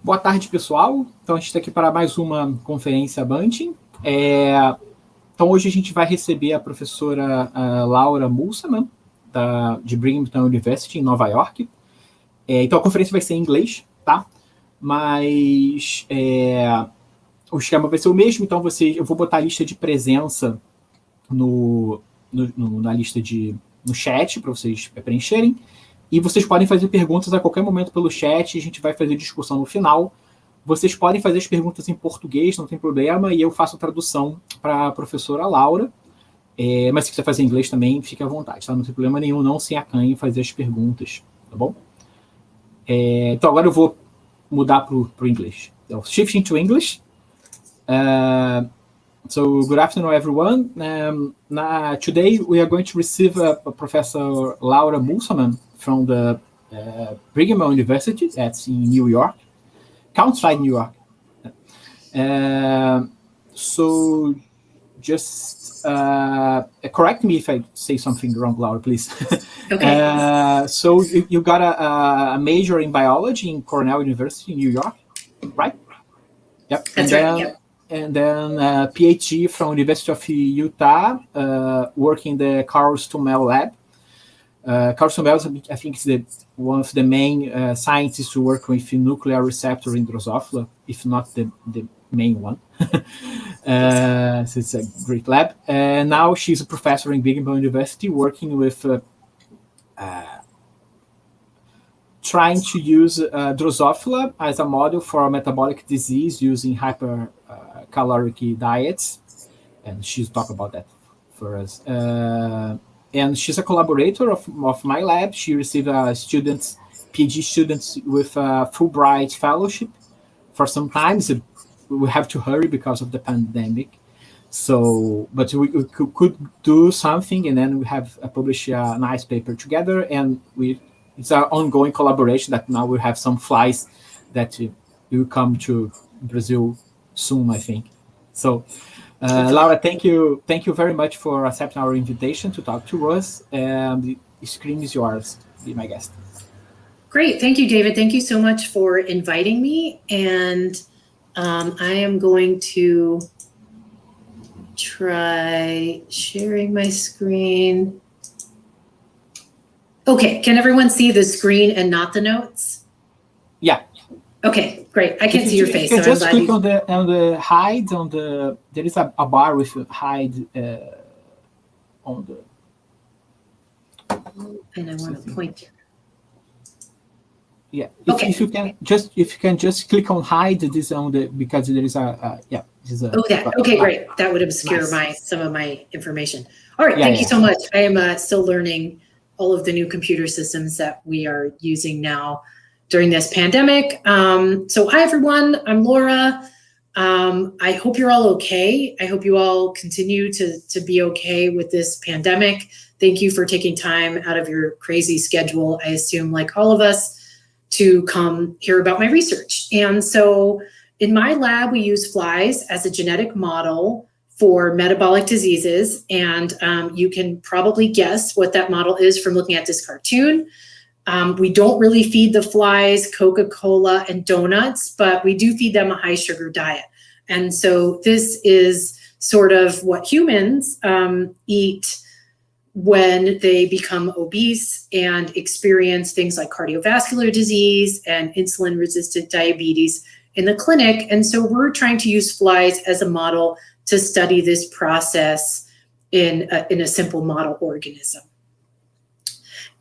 Boa tarde, pessoal. Então, a gente está aqui para mais uma Conferência Banting. Então, hoje a gente vai receber a professora Laura Musselman, de Brigham University, em Nova York. Então, a conferência vai ser em inglês, tá? Mas o esquema vai ser o mesmo, então eu vou botar a lista de presença na lista no chat, para vocês preencherem. E vocês podem fazer perguntas a qualquer momento pelo chat, a gente vai fazer discussão no final. Vocês podem fazer as perguntas em português, não tem problema, e eu faço a tradução para a professora Laura. Mas se quiser fazer em inglês também, fique à vontade, tá? Não tem problema nenhum, não se acanhe em fazer as perguntas, tá bom? Então agora eu vou mudar para o inglês. Então, shifting to English. So good afternoon, everyone. Today we are going to receive Professor Laura Musselman from the Brigham University, that's in New York, outside New York. So just correct me if I say something wrong, Laura, please. Okay. So you got a major in biology in Cornell University in New York, right? Yep. That's right, yep. And then PhD from University of Utah, working in the Carl Stummel lab. Carl Stummel, I think, is one of the main scientists to work with nuclear receptor in Drosophila, if not the main one. So it's a great lab. And now she's a professor in Brigham University, working with trying to use Drosophila as a model for metabolic disease using hypercaloric diets, and she's talk about that for us. And she's a collaborator of my lab. She received PhD students with a Fulbright fellowship for some time. So we have to hurry because of the pandemic. So, but we could do something, and then we have published a nice paper together, and it's an ongoing collaboration that now we have some flies that will come to Brazil soon, I think. So, Laura, thank you very much for accepting our invitation to talk to us. And the screen is yours, be my guest. Great, thank you, David. Thank you so much for inviting me. And I am going to try sharing my screen. Okay, can everyone see the screen and not the notes? Yeah. Okay, great. I can't see your face. You can so just I'm click glad on the hide there is a bar with hide on the. And I want to point here. Yeah. Okay. If you can just click on hide this on the because there is okay, great. That would obscure some of my information. All right, thank you so much. I am still learning all of the new computer systems that we are using now during this pandemic. So hi, everyone. I'm Laura. I hope you're all okay. I hope you all continue to be okay with this pandemic. Thank you for taking time out of your crazy schedule, I assume, like all of us, to come hear about my research. And so in my lab, we use flies as a genetic model for metabolic diseases. And you can probably guess what that model is from looking at this cartoon. We don't really feed the flies Coca-Cola and donuts, but we do feed them a high sugar diet. And so this is sort of what humans eat when they become obese and experience things like cardiovascular disease and insulin-resistant diabetes in the clinic. And so we're trying to use flies as a model to study this process in a simple model organism.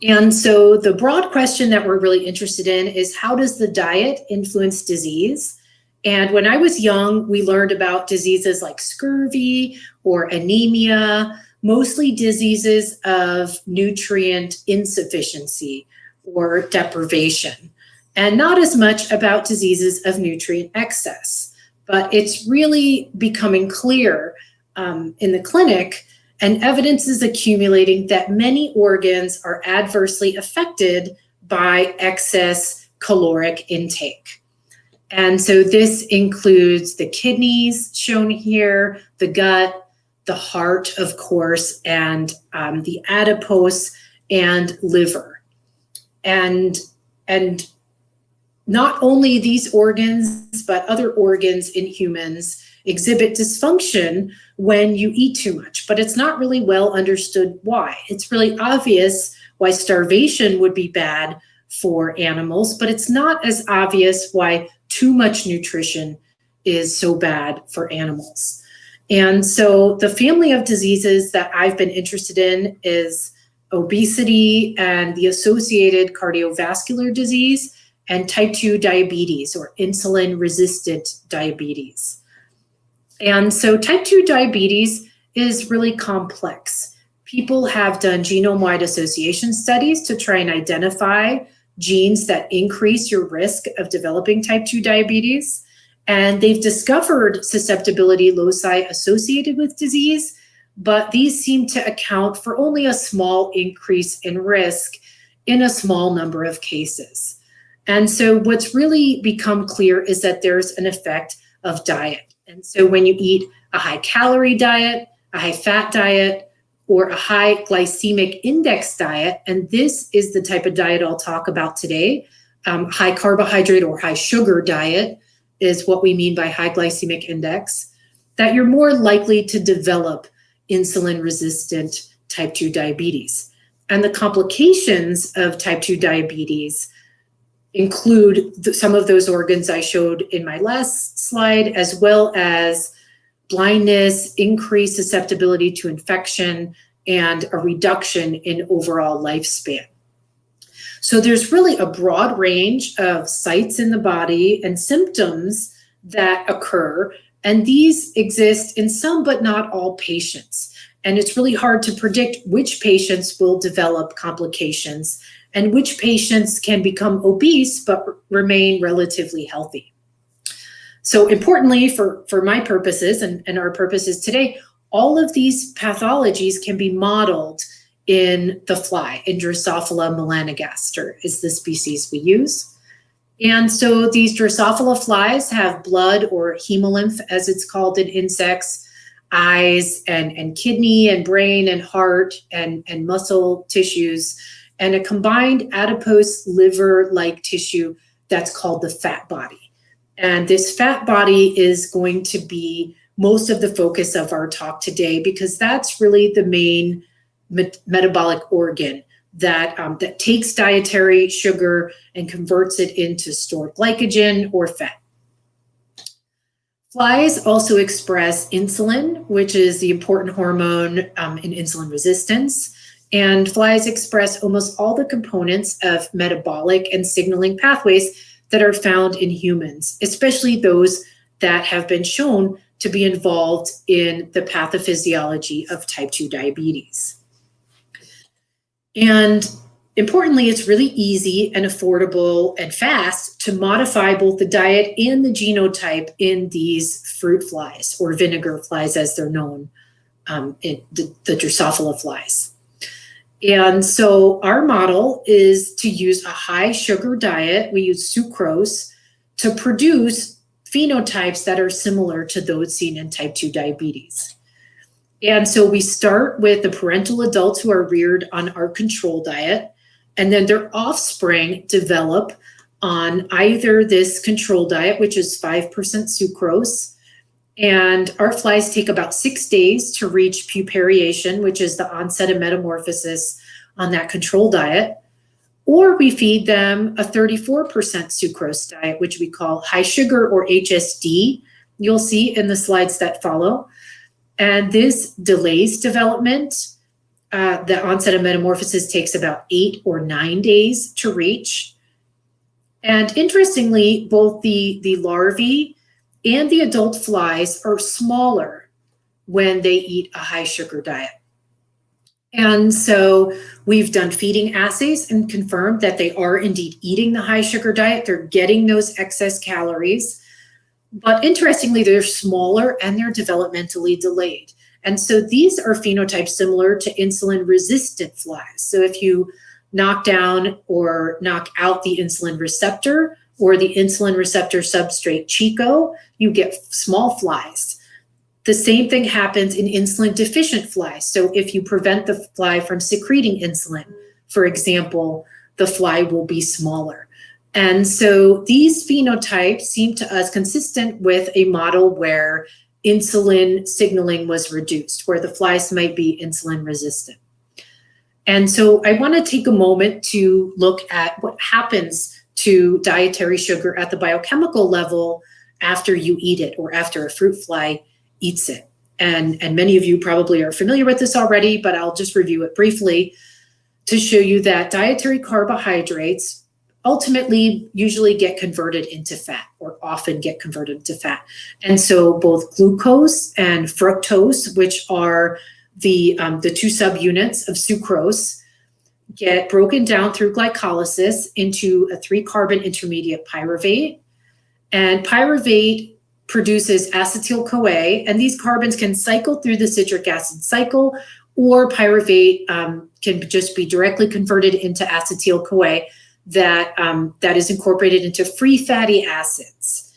And so the broad question that we're really interested in is, how does the diet influence disease? And when I was young, we learned about diseases like scurvy or anemia, mostly diseases of nutrient insufficiency or deprivation, and not as much about diseases of nutrient excess. But it's really becoming clear in the clinic, and evidence is accumulating that many organs are adversely affected by excess caloric intake. And so this includes the kidneys shown here, the gut, the heart, of course, and the adipose and liver. And not only these organs, but other organs in humans exhibit dysfunction when you eat too much, but it's not really well understood why. It's really obvious why starvation would be bad for animals, but it's not as obvious why too much nutrition is so bad for animals. And so the family of diseases that I've been interested in is obesity and the associated cardiovascular disease and type 2 diabetes or insulin-resistant diabetes. And so type 2 diabetes is really complex. People have done genome-wide association studies to try and identify genes that increase your risk of developing type 2 diabetes. And they've discovered susceptibility loci associated with disease, but these seem to account for only a small increase in risk in a small number of cases. And so what's really become clear is that there's an effect of diet. And so when you eat a high calorie diet, a high fat diet, or a high glycemic index diet, and this is the type of diet I'll talk about today, high carbohydrate or high sugar diet is what we mean by high glycemic index, that you're more likely to develop insulin-resistant type 2 diabetes. And the complications of type 2 diabetes include some of those organs I showed in my last slide, as well as blindness, increased susceptibility to infection, and a reduction in overall lifespan. So there's really a broad range of sites in the body and symptoms that occur, and these exist in some but not all patients. And it's really hard to predict which patients will develop complications and which patients can become obese but remain relatively healthy. So importantly, for my purposes and our purposes today, all of these pathologies can be modeled in the fly, in Drosophila melanogaster is the species we use. And so these Drosophila flies have blood or hemolymph, as it's called in insects, eyes and kidney and brain and heart and muscle tissues, and a combined adipose liver-like tissue that's called the fat body. And this fat body is going to be most of the focus of our talk today, because that's really the main metabolic organ that takes dietary sugar and converts it into stored glycogen or fat. Flies also express insulin, which is the important hormone in insulin resistance. And flies express almost all the components of metabolic and signaling pathways that are found in humans, especially those that have been shown to be involved in the pathophysiology of type 2 diabetes. And importantly, it's really easy and affordable and fast to modify both the diet and the genotype in these fruit flies, or vinegar flies as they're known, in the Drosophila flies. And so our model is to use a high sugar diet. We use sucrose to produce phenotypes that are similar to those seen in type 2 diabetes. And so we start with the parental adults who are reared on our control diet, and then their offspring develop on either this control diet, which is 5% sucrose, and our flies take about 6 days to reach pupariation, which is the onset of metamorphosis on that control diet, or we feed them a 34% sucrose diet, which we call high sugar or HSD. You'll see in the slides that follow. And this delays development. The onset of metamorphosis takes about 8 or 9 days to reach. And interestingly, both the larvae and the adult flies are smaller when they eat a high sugar diet. And so we've done feeding assays and confirmed that they are indeed eating the high sugar diet. They're getting those excess calories. But interestingly, they're smaller and they're developmentally delayed. And so these are phenotypes similar to insulin-resistant flies. So if you knock down or knock out the insulin receptor or the insulin receptor substrate Chico, you get small flies. The same thing happens in insulin-deficient flies. So if you prevent the fly from secreting insulin, for example, the fly will be smaller. And so these phenotypes seem to us consistent with a model where insulin signaling was reduced, where the flies might be insulin resistant. And so I want to take a moment to look at what happens to dietary sugar at the biochemical level after you eat it, or after a fruit fly eats it. And many of you probably are familiar with this already, but I'll just review it briefly to show you that dietary carbohydrates ultimately usually get converted into fat, or often get converted into fat. And so both glucose and fructose, which are the two subunits of sucrose, get broken down through glycolysis into a 3-carbon intermediate pyruvate. And pyruvate produces acetyl-CoA, and these carbons can cycle through the citric acid cycle, or pyruvate can just be directly converted into acetyl-CoA that is incorporated into free fatty acids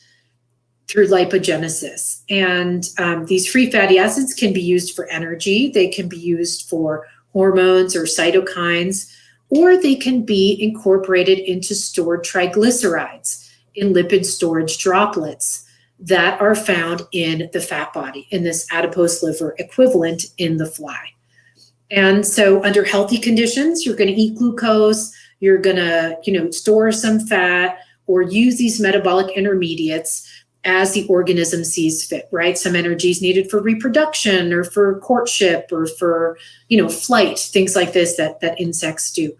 through lipogenesis. And these free fatty acids can be used for energy. They can be used for hormones or cytokines, or they can be incorporated into stored triglycerides in lipid storage droplets that are found in the fat body, in this adipose liver equivalent in the fly. And so under healthy conditions, you're going to eat glucose, you're going to, store some fat, or use these metabolic intermediates as the organism sees fit, right? Some energy is needed for reproduction, or for courtship, or for, flight, things like this that insects do.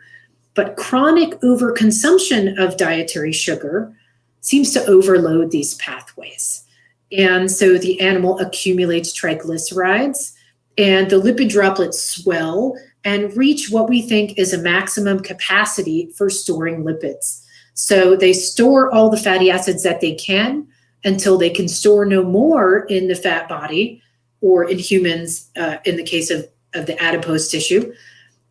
But chronic overconsumption of dietary sugar seems to overload these pathways. And so the animal accumulates triglycerides, and the lipid droplets swell and reach what we think is a maximum capacity for storing lipids. So they store all the fatty acids that they can until they can store no more in the fat body, or in humans, in the case of the adipose tissue.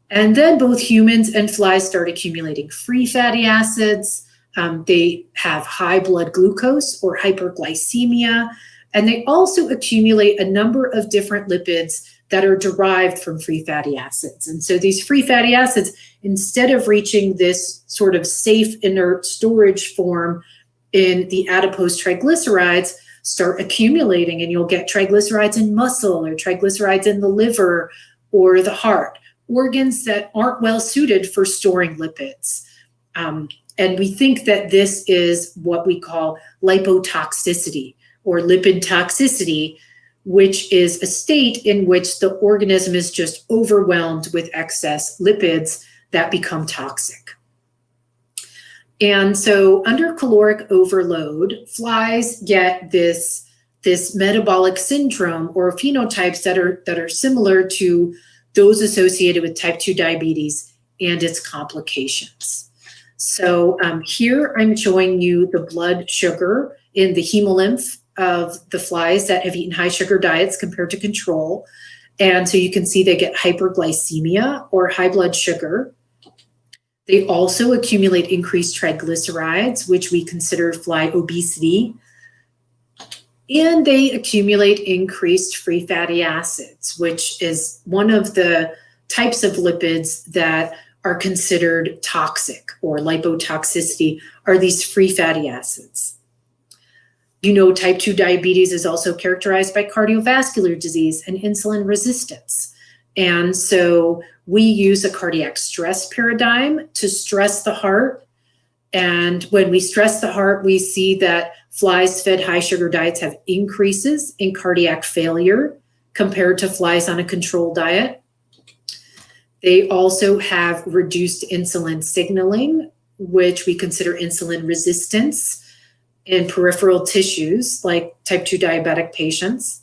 And then both humans and flies start accumulating free fatty acids. They have high blood glucose or hyperglycemia, and they also accumulate a number of different lipids that are derived from free fatty acids. And so these free fatty acids, instead of reaching this sort of safe inert storage form in the adipose triglycerides, start accumulating, and you'll get triglycerides in muscle, or triglycerides in the liver or the heart, organs that aren't well suited for storing lipids. And we think that this is what we call lipotoxicity, or lipid toxicity, which is a state in which the organism is just overwhelmed with excess lipids that become toxic. And so under caloric overload, flies get this metabolic syndrome, or phenotypes that are similar to those associated with type 2 diabetes and its complications. So here I'm showing you the blood sugar in the hemolymph of the flies that have eaten high sugar diets compared to control. And so you can see they get hyperglycemia, or high blood sugar. They also accumulate increased triglycerides, which we consider fly obesity. And they accumulate increased free fatty acids, which is one of the types of lipids that are considered toxic, or lipotoxicity, are these free fatty acids. Type 2 diabetes is also characterized by cardiovascular disease and insulin resistance. And so we use a cardiac stress paradigm to stress the heart. And when we stress the heart, we see that flies fed high sugar diets have increases in cardiac failure compared to flies on a controlled diet. They also have reduced insulin signaling, which we consider insulin resistance in peripheral tissues like type 2 diabetic patients.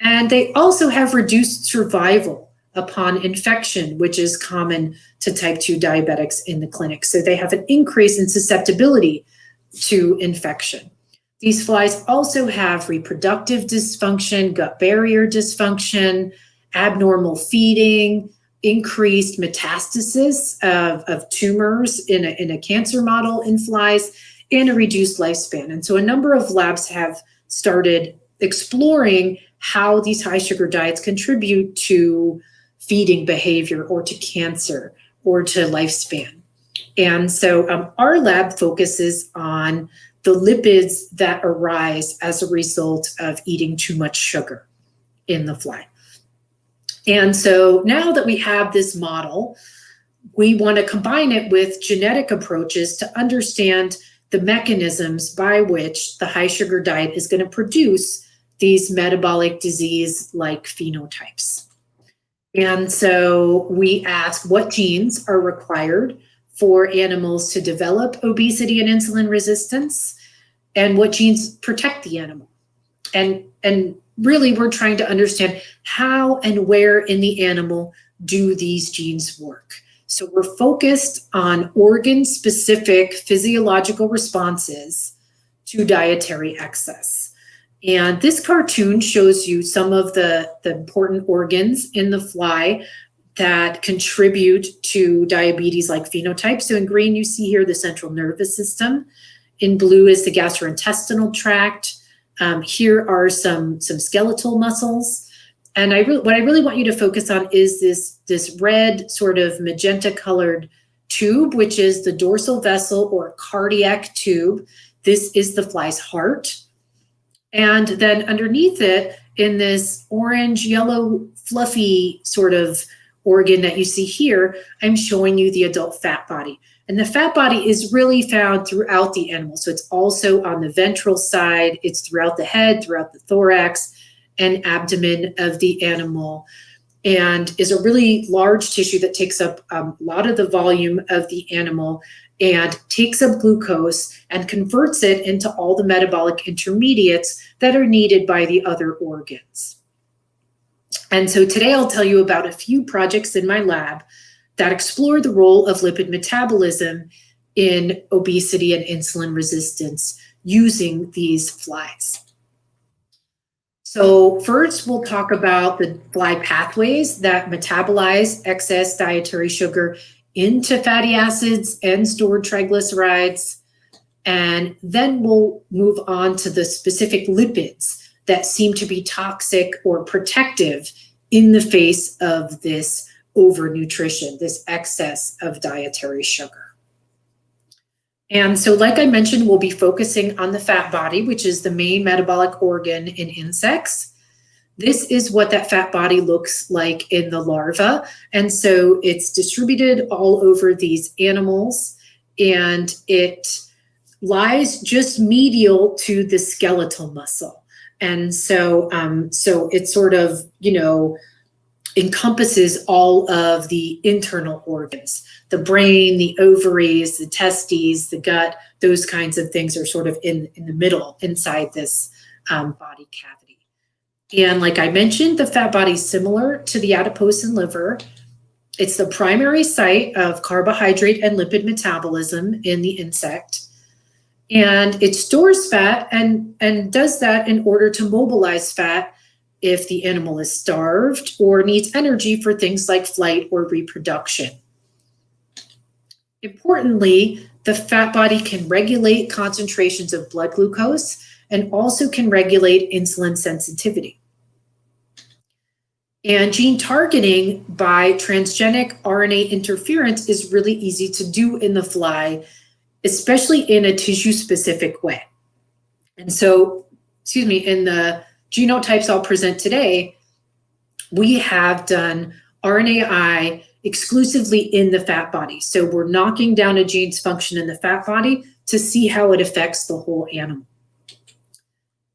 And they also have reduced survival upon infection, which is common to type 2 diabetics in the clinic. So they have an increase in susceptibility to infection. These flies also have reproductive dysfunction, gut barrier dysfunction, abnormal feeding, increased metastasis of tumors in a cancer model in flies, and a reduced lifespan. And so a number of labs have started exploring how these high sugar diets contribute to feeding behavior, or to cancer, or to lifespan. And so our lab focuses on the lipids that arise as a result of eating too much sugar in the fly. And so now that we have this model, we want to combine it with genetic approaches to understand the mechanisms by which the high sugar diet is going to produce these metabolic disease-like phenotypes. And so we ask what genes are required for animals to develop obesity and insulin resistance, and what genes protect the animal. And really, we're trying to understand how and where in the animal do these genes work. So we're focused on organ-specific physiological responses to dietary excess. And this cartoon shows you some of the important organs in the fly that contribute to diabetes-like phenotypes. So in green, you see here the central nervous system. In blue is the gastrointestinal tract. Here are some skeletal muscles. And what I really want you to focus on is this red sort of magenta colored tube, which is the dorsal vessel or cardiac tube. This is the fly's heart. And then underneath it, in this orange, yellow, fluffy sort of organ that you see here, I'm showing you the adult fat body. And the fat body is really found throughout the animal. So it's also on the ventral side, it's throughout the head, throughout the thorax and abdomen of the animal, and is a really large tissue that takes up a lot of the volume of the animal and takes up glucose and converts it into all the metabolic intermediates that are needed by the other organs. And so today I'll tell you about a few projects in my lab that explore the role of lipid metabolism in obesity and insulin resistance using these flies. So first, we'll talk about the fly pathways that metabolize excess dietary sugar into fatty acids and stored triglycerides. And then we'll move on to the specific lipids that seem to be toxic or protective in the face of this overnutrition, this excess of dietary sugar. And so, like I mentioned, we'll be focusing on the fat body, which is the main metabolic organ in insects. This is what that fat body looks like in the larva. And so it's distributed all over these animals, and it lies just medial to the skeletal muscle. And so, it sort of, encompasses all of the internal organs. The brain, the ovaries, the testes, the gut, those kinds of things are sort of in the middle inside this body cavity. And like I mentioned, the fat body is similar to the adipose and liver. It's the primary site of carbohydrate and lipid metabolism in the insect. And it stores fat and does that in order to mobilize fat if the animal is starved or needs energy for things like flight or reproduction. Importantly, the fat body can regulate concentrations of blood glucose and also can regulate insulin sensitivity. And gene targeting by transgenic RNA interference is really easy to do in the fly, especially in a tissue-specific way. And so, in the genotypes I'll present today, we have done RNAi exclusively in the fat body. So we're knocking down a gene's function in the fat body to see how it affects the whole animal.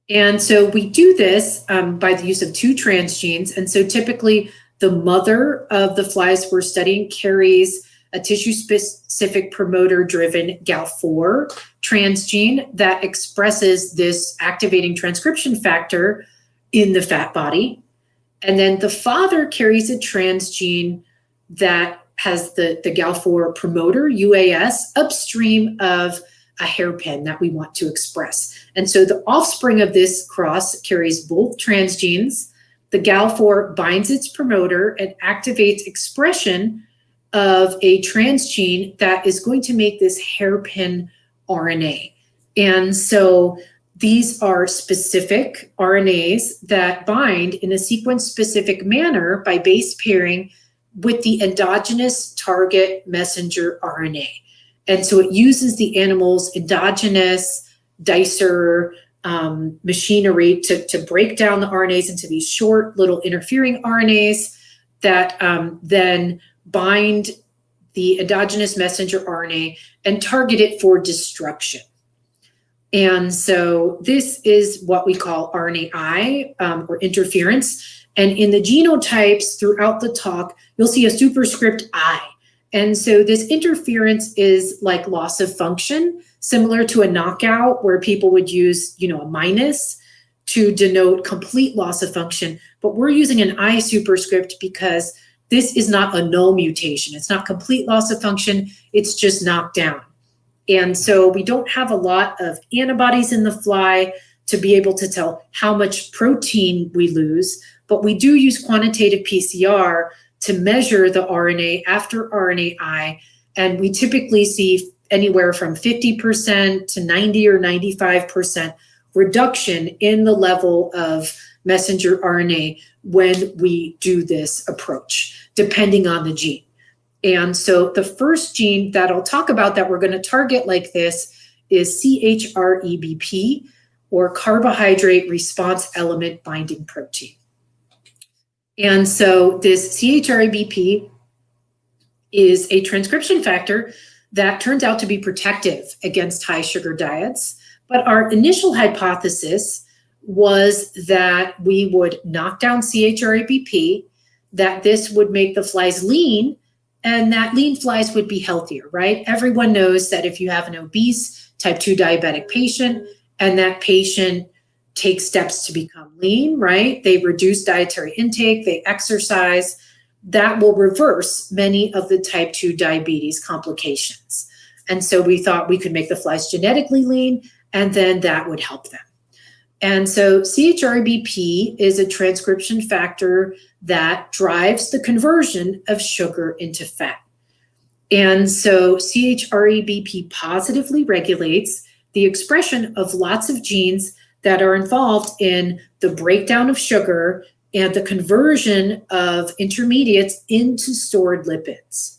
And so we do this by the use of two transgenes. And so typically the mother of the flies we're studying carries a tissue-specific promoter-driven GAL4 transgene that expresses this activating transcription factor in the fat body. And then the father carries a transgene that has the GAL4 promoter, UAS, upstream of a hairpin that we want to express. And so the offspring of this cross carries both transgenes. The GAL4 binds its promoter and activates expression of a transgene that is going to make this hairpin RNA. And so these are specific RNAs that bind in a sequence-specific manner by base pairing with the endogenous target messenger RNA. And so it uses the animal's endogenous dicer machinery to break down the RNAs into these short little interfering RNAs that then bind the endogenous messenger RNA and target it for destruction. And so this is what we call RNAi, or interference. And in the genotypes throughout the talk, you'll see a superscript I. And so this interference is like loss of function, similar to a knockout where people would use, a minus to denote complete loss of function. But we're using an I superscript because this is not a null mutation. It's not complete loss of function. It's just knocked down. And so we don't have a lot of antibodies in the fly to be able to tell how much protein we lose, but we do use quantitative PCR to measure the RNA after RNAi, and we typically see anywhere from 50% to 90 or 95% reduction in the level of messenger RNA when we do this approach, depending on the gene. And so the first gene that I'll talk about that we're going to target like this is ChREBP, or carbohydrate response element binding protein. And so this ChREBP is a transcription factor that turns out to be protective against high sugar diets. But our initial hypothesis was that we would knock down ChREBP, that this would make the flies lean, and that lean flies would be healthier, right? Everyone knows that if you have an obese type 2 diabetic patient and that patient takes steps to become lean, right? They reduce dietary intake, they exercise, that will reverse many of the type 2 diabetes complications. And so we thought we could make the flies genetically lean, and then that would help them. And so ChREBP is a transcription factor that drives the conversion of sugar into fat. And so ChREBP positively regulates the expression of lots of genes that are involved in the breakdown of sugar and the conversion of intermediates into stored lipids.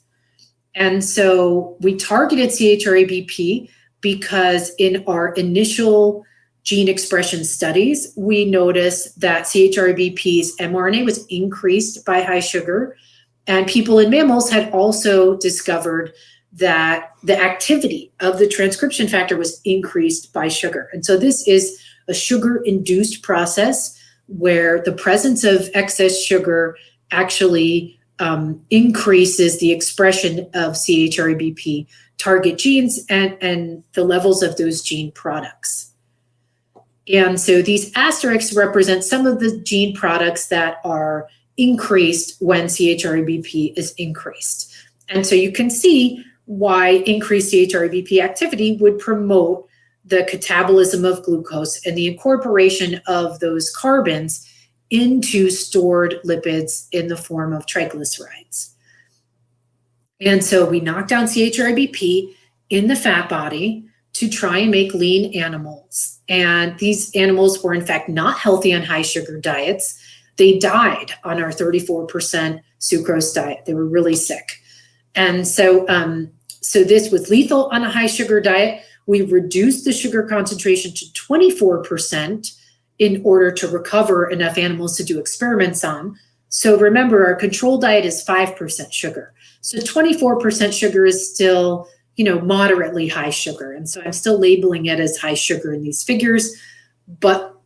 And so we targeted ChREBP because in our initial gene expression studies, we noticed that ChREBP's mRNA was increased by high sugar, and people in mammals had also discovered that the activity of the transcription factor was increased by sugar. And so this is a sugar-induced process where the presence of excess sugar actually increases the expression of ChREBP target genes and the levels of those gene products. And so these asterisks represent some of the gene products that are increased when ChREBP is increased. And so you can see why increased ChREBP activity would promote the catabolism of glucose and the incorporation of those carbons into stored lipids in the form of triglycerides. And so we knocked down ChREBP in the fat body to try and make lean animals. And these animals were in fact not healthy on high sugar diets. They died on our 34% sucrose diet. They were really sick. And so, so this was lethal on a high sugar diet. We reduced the sugar concentration to 24% in order to recover enough animals to do experiments on. So remember, our control diet is 5% sugar. So 24% sugar is still, moderately high sugar. And so I'm still labeling it as high sugar in these figures, but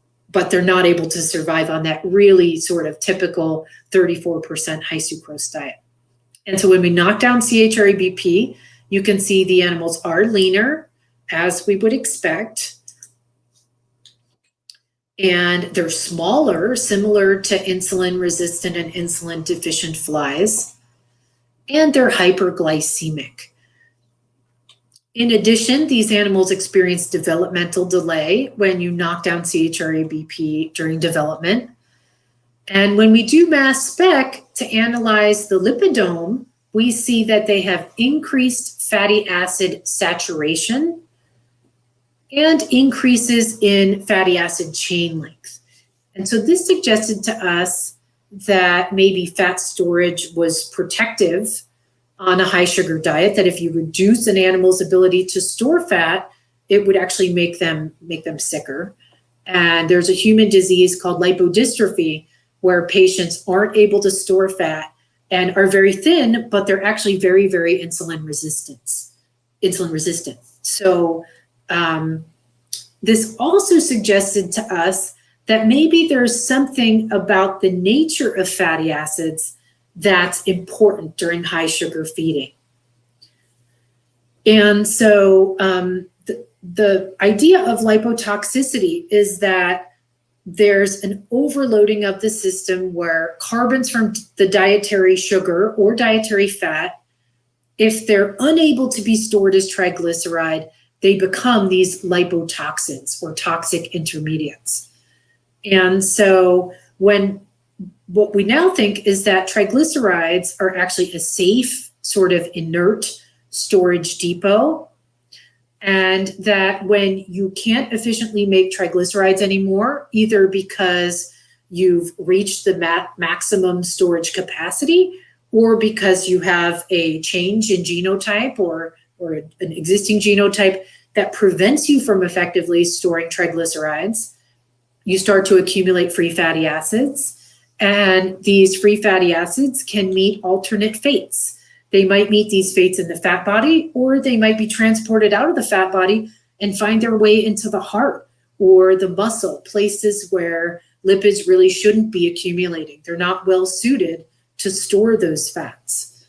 they're not able to survive on that really sort of typical 34% high sucrose diet. And so when we knock down ChREBP, you can see the animals are leaner, as we would expect. And they're smaller, similar to insulin-resistant and insulin-deficient flies. And they're hyperglycemic. In addition, these animals experience developmental delay when you knock down ChREBP during development. And when we do mass spec to analyze the lipidome, we see that they have increased fatty acid saturation and increases in fatty acid chain length. And so this suggested to us that maybe fat storage was protective on a high sugar diet, that if you reduce an animal's ability to store fat, it would actually make them sicker. And there's a human disease called lipodystrophy, where patients aren't able to store fat and are very thin, but they're actually very, very insulin resistant. So this also suggested to us that maybe there's something about the nature of fatty acids that's important during high sugar feeding. And so the idea of lipotoxicity is that there's an overloading of the system where carbons from the dietary sugar or dietary fat, if they're unable to be stored as triglyceride, they become these lipotoxins or toxic intermediates. And so what we now think is that triglycerides are actually a safe sort of inert storage depot, and that when you can't efficiently make triglycerides anymore, either because you've reached the maximum storage capacity or because you have a change in genotype or an existing genotype that prevents you from effectively storing triglycerides, you start to accumulate free fatty acids. And these free fatty acids can meet alternate fates. They might meet these fates in the fat body, or they might be transported out of the fat body and find their way into the heart or the muscle, places where lipids really shouldn't be accumulating. They're not well suited to store those fats.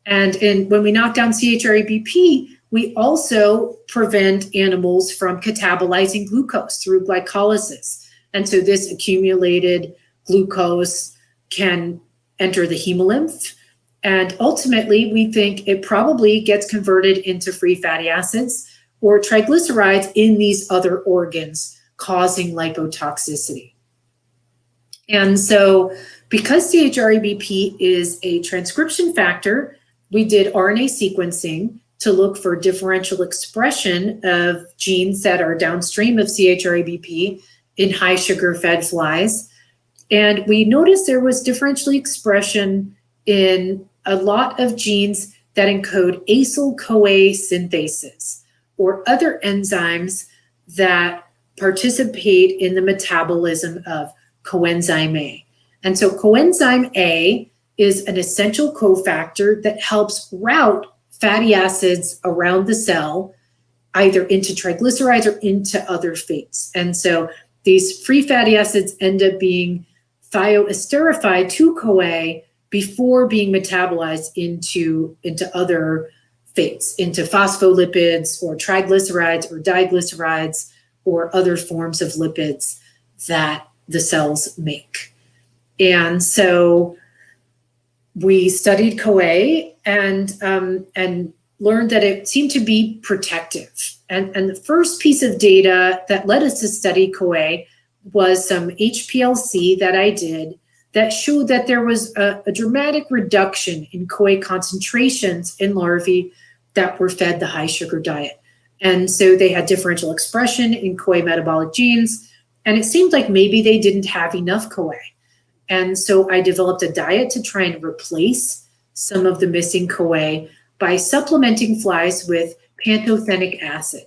And when we knock down ChRABP, we also prevent animals from catabolizing glucose through glycolysis. And so this accumulated glucose can enter the hemolymph. And ultimately, we think it probably gets converted into free fatty acids or triglycerides in these other organs, causing lipotoxicity. And so because ChRABP is a transcription factor, we did RNA sequencing to look for differential expression of genes that are downstream of ChRABP in high sugar fed flies. And we noticed there was differential expression in a lot of genes that encode acyl-CoA synthase or other enzymes that participate in the metabolism of coenzyme A. And so coenzyme A is an essential cofactor that helps route fatty acids around the cell, either into triglycerides or into other fates. And so these free fatty acids end up being thioesterified to CoA before being metabolized into other fates, into phospholipids or triglycerides or diglycerides or other forms of lipids that the cells make. And so we studied CoA and learned that it seemed to be protective. And the first piece of data that led us to study CoA was some HPLC that I did that showed that there was a dramatic reduction in CoA concentrations in larvae that were fed the high sugar diet. And so they had differential expression in CoA metabolic genes, and it seemed like maybe they didn't have enough CoA. And so I developed a diet to try and replace some of the missing CoA by supplementing flies with pantothenic acid.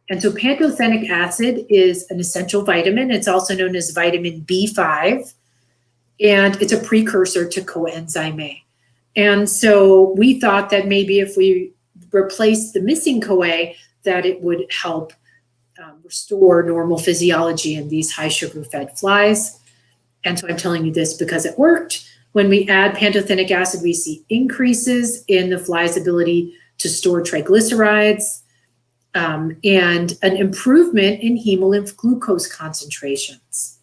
And so pantothenic acid is an essential vitamin. It's also known as vitamin B5, and it's a precursor to coenzyme A. And so we thought that maybe if we replace the missing CoA, that it would help restore normal physiology in these high sugar fed flies. And so I'm telling you this because it worked. When we add pantothenic acid, we see increases in the fly's ability to store triglycerides and an improvement in hemolymph glucose concentrations.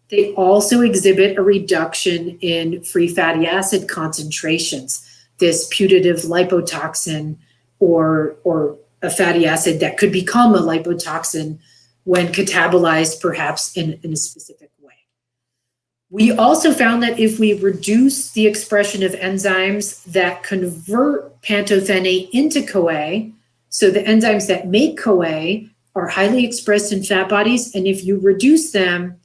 They also exhibit a reduction in free fatty acid concentrations, this putative lipotoxin or a fatty acid that could become a lipotoxin when catabolized perhaps in a specific way. We also found that if we reduce the expression of enzymes that convert pantothenic into CoA, so the enzymes that make CoA are highly expressed in fat bodies, and if you reduce them,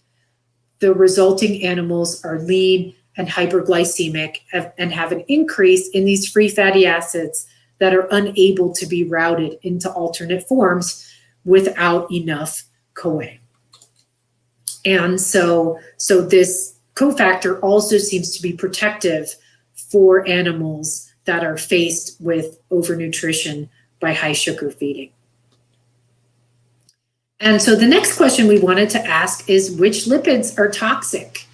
the resulting animals are lean and hyperglycemic and have an increase in these free fatty acids that are unable to be routed into alternate forms without enough CoA. And so this cofactor also seems to be protective for animals that are faced with overnutrition by high sugar feeding. And so the next question we wanted to ask is, which lipids are toxic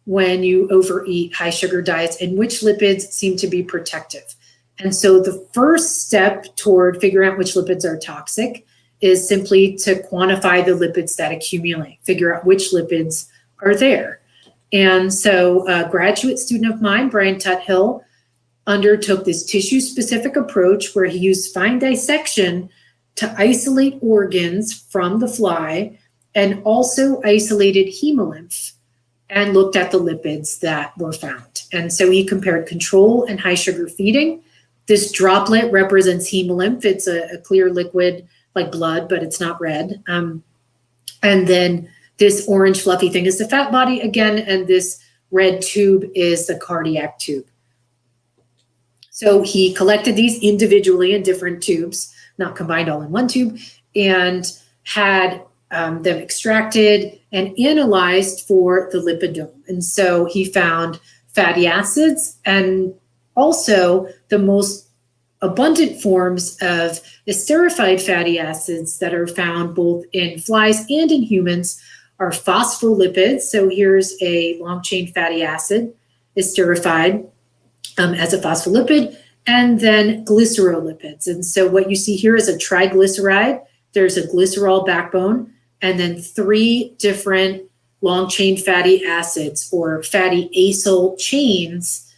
when you overeat high sugar diets, and which lipids seem to be protective? And so the first step toward figuring out which lipids are toxic is simply to quantify the lipids that accumulate, figure out which lipids are there. And so a graduate student of mine, Brian Tuthill, undertook this tissue-specific approach where he used fine dissection to isolate organs from the fly and also isolated hemolymph and looked at the lipids that were found. And so he compared control and high sugar feeding. This droplet represents hemolymph. It's a clear liquid like blood, but it's not red. And then this orange fluffy thing is the fat body again, and this red tube is the cardiac tube. So he collected these individually in different tubes, not combined all in one tube, and had them extracted and analyzed for the lipidome. And so he found fatty acids and also the most abundant forms of esterified fatty acids that are found both in flies and in humans are phospholipids. So here's a long-chain fatty acid, esterified as a phospholipid, and then glycerolipids. And so what you see here is a triglyceride. There's a glycerol backbone, and then 3 different long-chain fatty acids or fatty acyl chains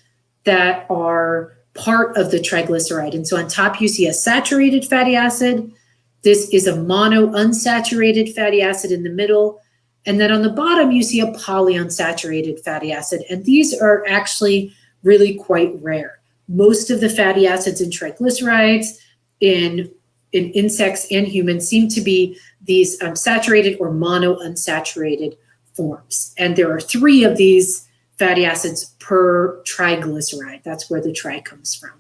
that are part of the triglyceride. And so on top you see a saturated fatty acid. This is a monounsaturated fatty acid in the middle. And then on the bottom you see a polyunsaturated fatty acid. And these are actually really quite rare. Most of the fatty acids in triglycerides in insects and humans seem to be these saturated or monounsaturated forms. And there are 3 of these fatty acids per triglyceride. That's where the tri comes from.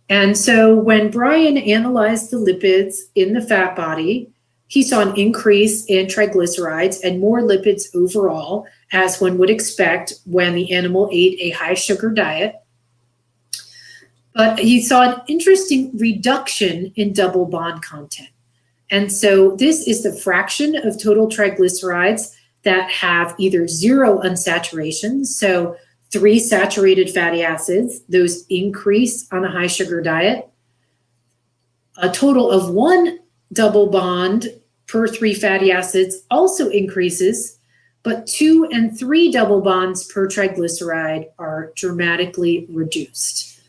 And so when Brian analyzed the lipids in the fat body, he saw an increase in triglycerides and more lipids overall, as one would expect when the animal ate a high sugar diet. But he saw an interesting reduction in double bond content. And so this is the fraction of total triglycerides that have either 0 unsaturation, so 3 saturated fatty acids, those increase on a high sugar diet. A total of 1 double bond per 3 fatty acids also increases, but 2 and 3 double bonds per triglyceride are dramatically reduced.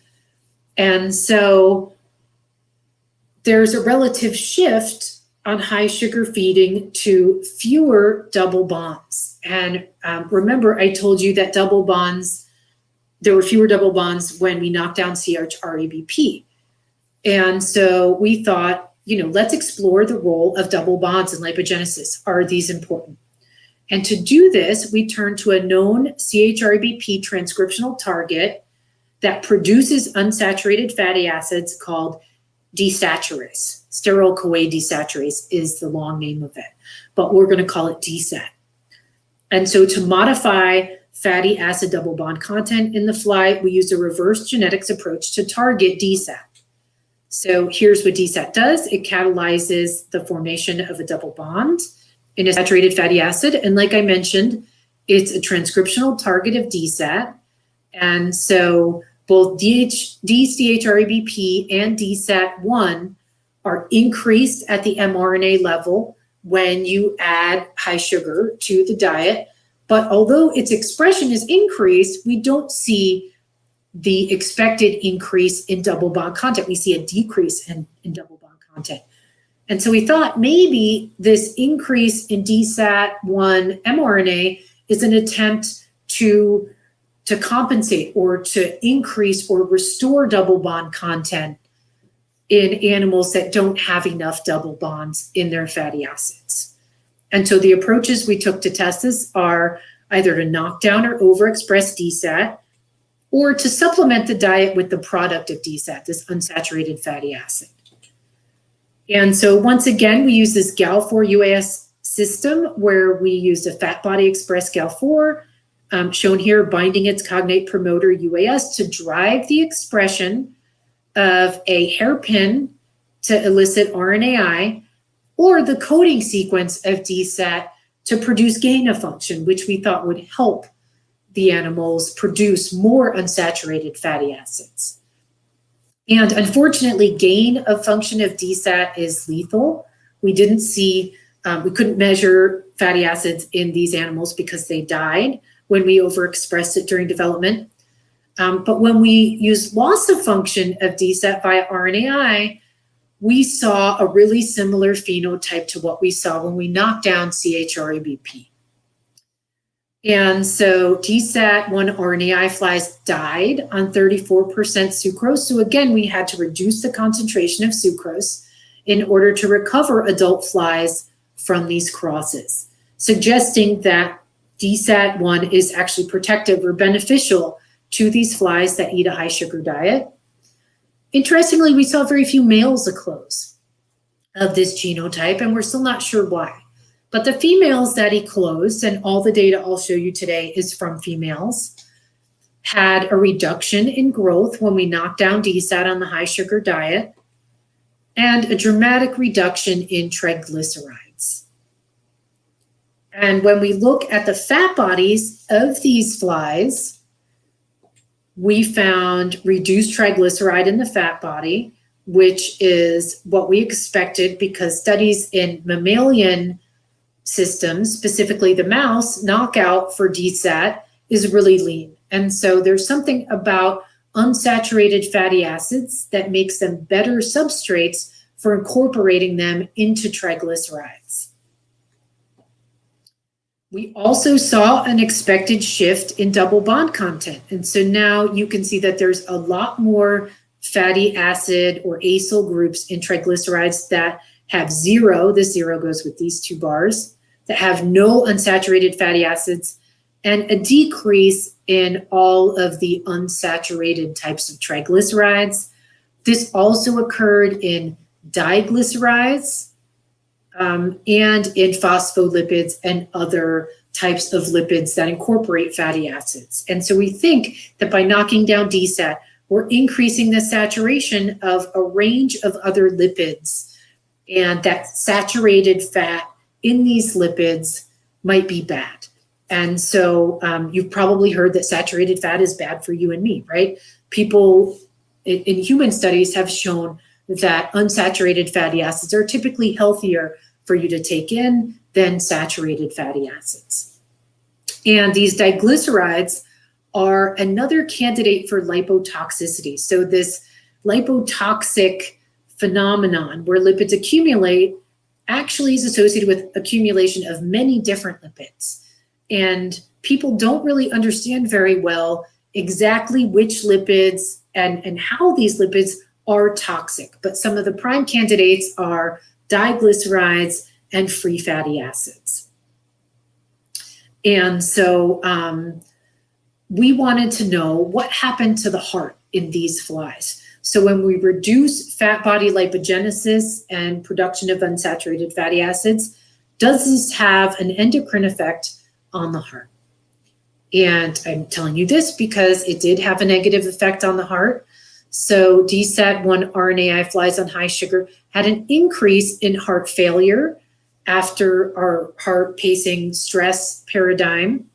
And so there's a relative shift on high sugar feeding to fewer double bonds. And remember, I told you that double bonds, there were fewer double bonds when we knocked down CHREBP. And so we thought, let's explore the role of double bonds in lipogenesis. Are these important? And to do this, we turned to a known CHREBP transcriptional target that produces unsaturated fatty acids called desaturase. Steryl-CoA desaturase is the long name of it, but we're going to call it DSAT. And so to modify fatty acid double bond content in the fly, we used a reverse genetics approach to target DSAT. So here's what DSAT does. It catalyzes the formation of a double bond in a saturated fatty acid. And like I mentioned, it's a transcriptional target of DSAT. And so both DCHREBP and DSAT1 are increased at the mRNA level when you add high sugar to the diet. But although its expression is increased, we don't see the expected increase in double bond content. We see a decrease in double bond content. And so we thought maybe this increase in DSAT1 mRNA is an attempt to compensate or to increase or restore double bond content in animals that don't have enough double bonds in their fatty acids. And so the approaches we took to test this are either to knock down or overexpress DSAT, or to supplement the diet with the product of DSAT, this unsaturated fatty acid. And so once again, we use this GAL4 UAS system where we used a fat body express GAL4, shown here binding its cognate promoter UAS to drive the expression of a hairpin to elicit RNAi, or the coding sequence of DSAT to produce gain of function, which we thought would help the animals produce more unsaturated fatty acids. And unfortunately, gain of function of DSAT is lethal. We didn't see, we couldn't measure fatty acids in these animals because they died when we overexpressed it during development. But when we used loss of function of DSAT via RNAi, we saw a really similar phenotype to what we saw when we knocked down CHRABP. And so DSAT1 RNAi flies died on 34% sucrose. So again, we had to reduce the concentration of sucrose in order to recover adult flies from these crosses, suggesting that DSAT1 is actually protective or beneficial to these flies that eat a high sugar diet. Interestingly, we saw very few males eclose of this genotype, and we're still not sure why. But the females that eclosed, and all the data I'll show you today is from females, had a reduction in growth when we knocked down DSAT on the high sugar diet, and a dramatic reduction in triglycerides. And when we look at the fat bodies of these flies, we found reduced triglyceride in the fat body, which is what we expected because studies in mammalian systems, specifically the mouse, knockout for DSAT is really lean. And so there's something about unsaturated fatty acids that makes them better substrates for incorporating them into triglycerides. We also saw an expected shift in double bond content. And so now you can see that there's a lot more fatty acid or acyl groups in triglycerides that have zero, this zero goes with these two bars, that have no unsaturated fatty acids, and a decrease in all of the unsaturated types of triglycerides. This also occurred in diglycerides, and in phospholipids and other types of lipids that incorporate fatty acids. And so we think that by knocking down DSAT, we're increasing the saturation of a range of other lipids, and that saturated fat in these lipids might be bad. And so you've probably heard that saturated fat is bad for you and me, right? People in human studies have shown that unsaturated fatty acids are typically healthier for you to take in than saturated fatty acids. And these diglycerides are another candidate for lipotoxicity. So this lipotoxic phenomenon where lipids accumulate actually is associated with accumulation of many different lipids. And people don't really understand very well exactly which lipids and how these lipids are toxic. But some of the prime candidates are diglycerides and free fatty acids. And so we wanted to know what happened to the heart in these flies. So when we reduce fat body lipogenesis and production of unsaturated fatty acids, does this have an endocrine effect on the heart? And I'm telling you this because it did have a negative effect on the heart. So DSAT1 RNAi flies on high sugar had an increase in heart failure after our heart pacing stress paradigm,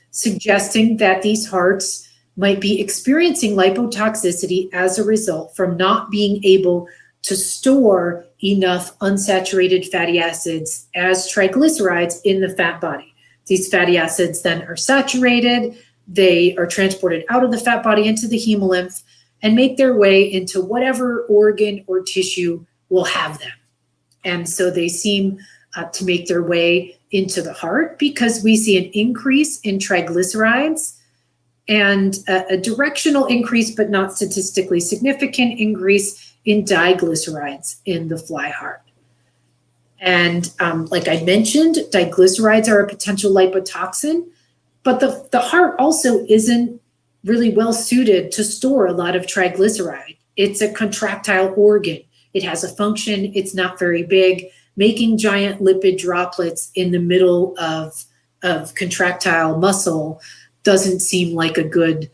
suggesting that these hearts might be experiencing lipotoxicity as a result from not being able to store enough unsaturated fatty acids as triglycerides in the fat body. These fatty acids then are saturated, they are transported out of the fat body into the hemolymph and make their way into whatever organ or tissue will have them. And so they seem to make their way into the heart because we see an increase in triglycerides and a directional increase, but not statistically significant increase in diglycerides in the fly heart. And like I mentioned, diglycerides are a potential lipotoxin. But the heart also isn't really well suited to store a lot of triglyceride. It's a contractile organ. It has a function. It's not very big. Making giant lipid droplets in the middle of contractile muscle doesn't seem like a good,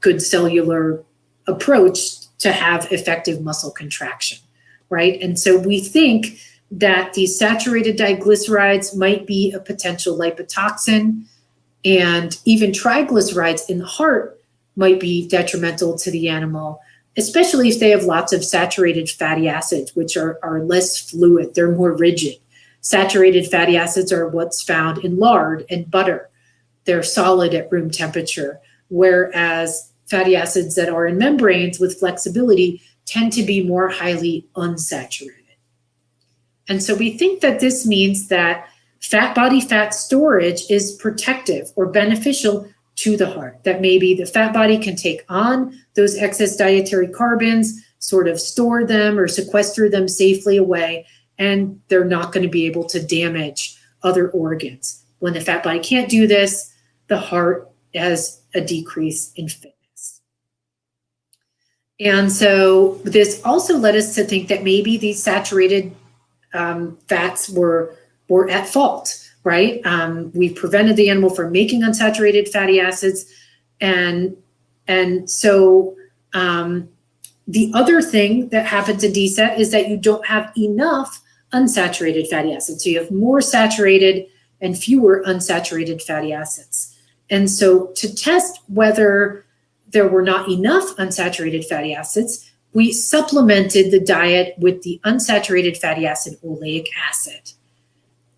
good cellular approach to have effective muscle contraction, right? And so we think that these saturated diglycerides might be a potential lipotoxin, and even triglycerides in the heart might be detrimental to the animal, especially if they have lots of saturated fatty acids, which are less fluid, they're more rigid. Saturated fatty acids are what's found in lard and butter. They're solid at room temperature, whereas fatty acids that are in membranes with flexibility tend to be more highly unsaturated. And so we think that this means that body fat storage is protective or beneficial to the heart, that maybe the fat body can take on those excess dietary carbons, sort of store them or sequester them safely away, and they're not going to be able to damage other organs. When the fat body can't do this, the heart has a decrease in fitness. And so this also led us to think that maybe these saturated fats were at fault, right? We prevented the animal from making unsaturated fatty acids. And so the other thing that happens in DSAT is that you don't have enough unsaturated fatty acids. So you have more saturated and fewer unsaturated fatty acids. And so to test whether there were not enough unsaturated fatty acids, we supplemented the diet with the unsaturated fatty acid oleic acid.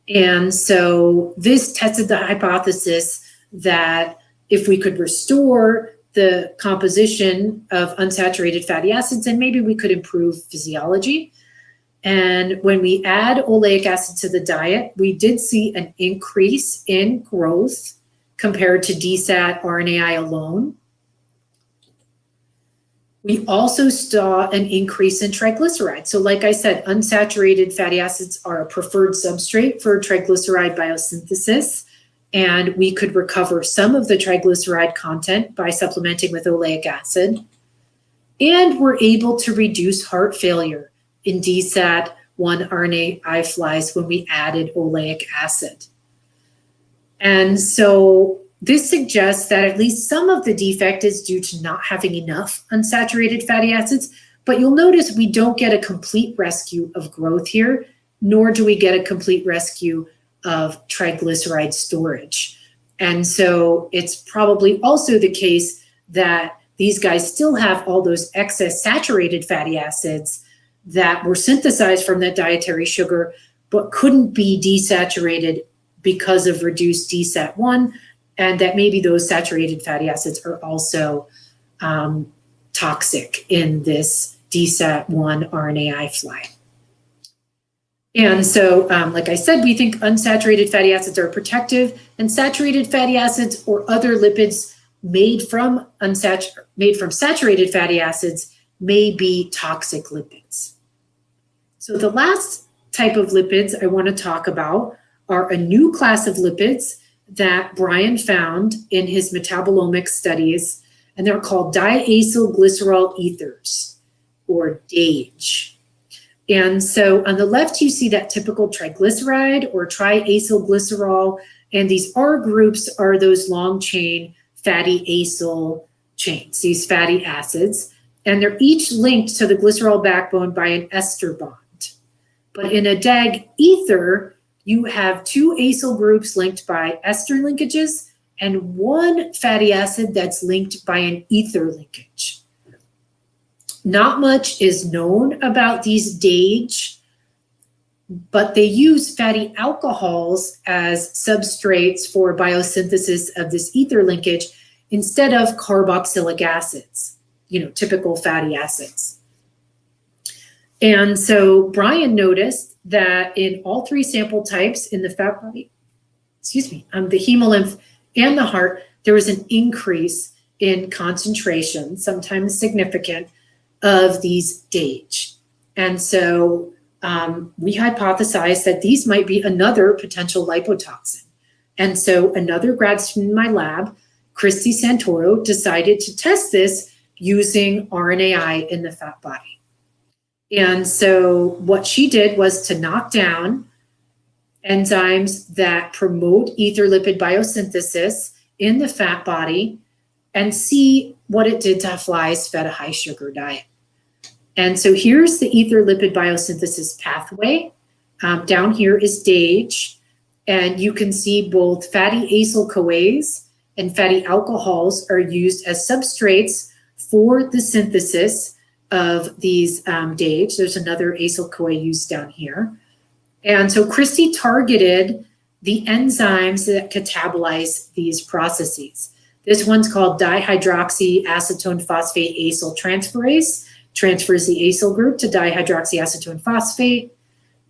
And so this tested the hypothesis that if we could restore the composition of unsaturated fatty acids, then maybe we could improve physiology. And when we add oleic acid to the diet, we did see an increase in growth compared to DSAT RNAi alone. We also saw an increase in triglycerides. So like I said, unsaturated fatty acids are a preferred substrate for triglyceride biosynthesis, and we could recover some of the triglyceride content by supplementing with oleic acid. And we're able to reduce heart failure in DSAT-1 RNAi flies when we added oleic acid. And so this suggests that at least some of the defect is due to not having enough unsaturated fatty acids, but you'll notice we don't get a complete rescue of growth here, nor do we get a complete rescue of triglyceride storage. And so it's probably also the case that these guys still have all those excess saturated fatty acids that were synthesized from that dietary sugar, but couldn't be desaturated because of reduced DSAT-1, and that maybe those saturated fatty acids are also toxic in this DSAT-1 RNAi fly. And so, like I said, we think unsaturated fatty acids are protective, and saturated fatty acids or other lipids made from saturated fatty acids may be toxic lipids. So the last type of lipids I want to talk about are a new class of lipids that Brian found in his metabolomic studies, and they're called diacylglycerol ethers, or DAGE. And so on the left, you see that typical triglyceride or triacylglycerol, and these R groups are those long chain fatty acyl chains, these fatty acids, and they're each linked to the glycerol backbone by an ester bond. But in a DAG ether, you have two acyl groups linked by ester linkages and one fatty acid that's linked by an ether linkage. Not much is known about these DAGE, but they use fatty alcohols as substrates for biosynthesis of this ether linkage instead of carboxylic acids, typical fatty acids. And so Brian noticed that in all three sample types in the fat body, the hemolymph and the heart, there was an increase in concentration, sometimes significant, of these DAGE. And so we hypothesized that these might be another potential lipotoxin. And so another grad student in my lab, Christy Santoro, decided to test this using RNAi in the fat body. And so what she did was to knock down enzymes that promote ether lipid biosynthesis in the fat body and see what it did to flies fed a high sugar diet. And so here's the ether lipid biosynthesis pathway. Down here is DAGE, and you can see both fatty acyl-CoAs and fatty alcohols are used as substrates for the synthesis of these DAGE. There's another acyl-CoA used down here. And so Christy targeted the enzymes that catabolize these processes. This one's called dihydroxyacetone phosphate acyl transferase, transfers the acyl group to dihydroxyacetone phosphate.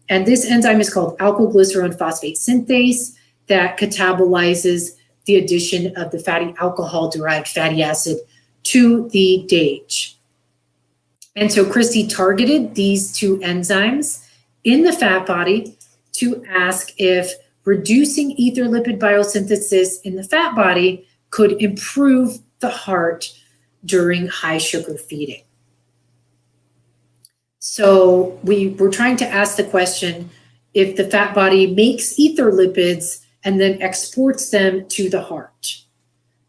And this enzyme is called alkylglycerone phosphate synthase that catabolizes the addition of the fatty alcohol-derived fatty acid to the DAGE. And so Christy targeted these two enzymes in the fat body to ask if reducing ether lipid biosynthesis in the fat body could improve the heart during high sugar feeding. So we were trying to ask the question, if the fat body makes ether lipids and then exports them to the heart.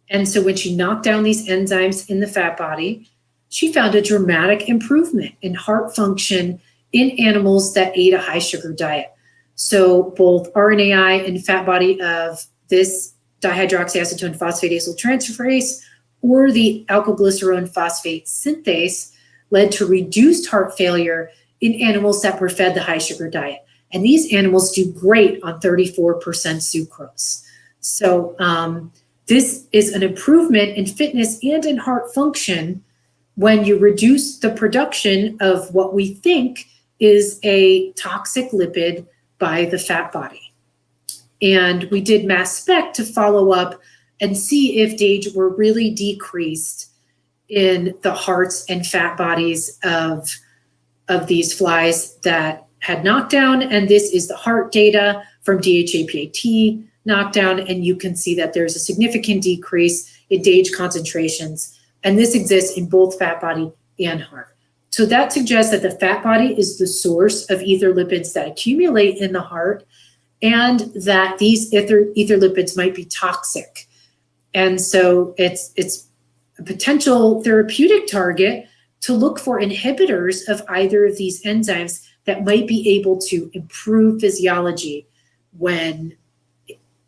And so when she knocked down these enzymes in the fat body, she found a dramatic improvement in heart function in animals that ate a high sugar diet. So both RNAi and fat body of this dihydroxyacetone phosphate acyl transferase or the alkylglycerone phosphate synthase led to reduced heart failure in animals that were fed the high sugar diet. And these animals do great on 34% sucrose. So this is an improvement in fitness and in heart function when you reduce the production of what we think is a toxic lipid by the fat body. And we did mass spec to follow up and see if DAGE were really decreased in the hearts and fat bodies of these flies that had knockdown. And this is the heart data from DHAPAT knockdown. And you can see that there's a significant decrease in DAGE concentrations. And this exists in both fat body and heart. So that suggests that the fat body is the source of ether lipids that accumulate in the heart, and that these ether lipids might be toxic. And so it's a potential therapeutic target to look for inhibitors of either of these enzymes that might be able to improve physiology when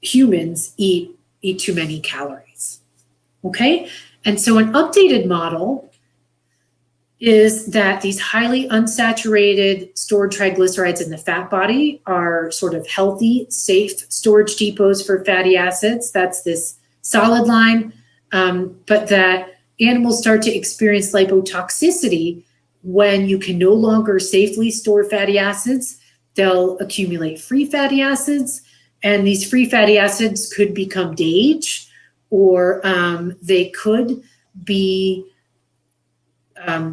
humans eat too many calories. Okay, and so an updated model is that these highly unsaturated stored triglycerides in the fat body are sort of healthy, safe storage depots for fatty acids. That's this solid line, but that animals start to experience lipotoxicity when you can no longer safely store fatty acids. They'll accumulate free fatty acids, and these free fatty acids could become DAGE, or they could be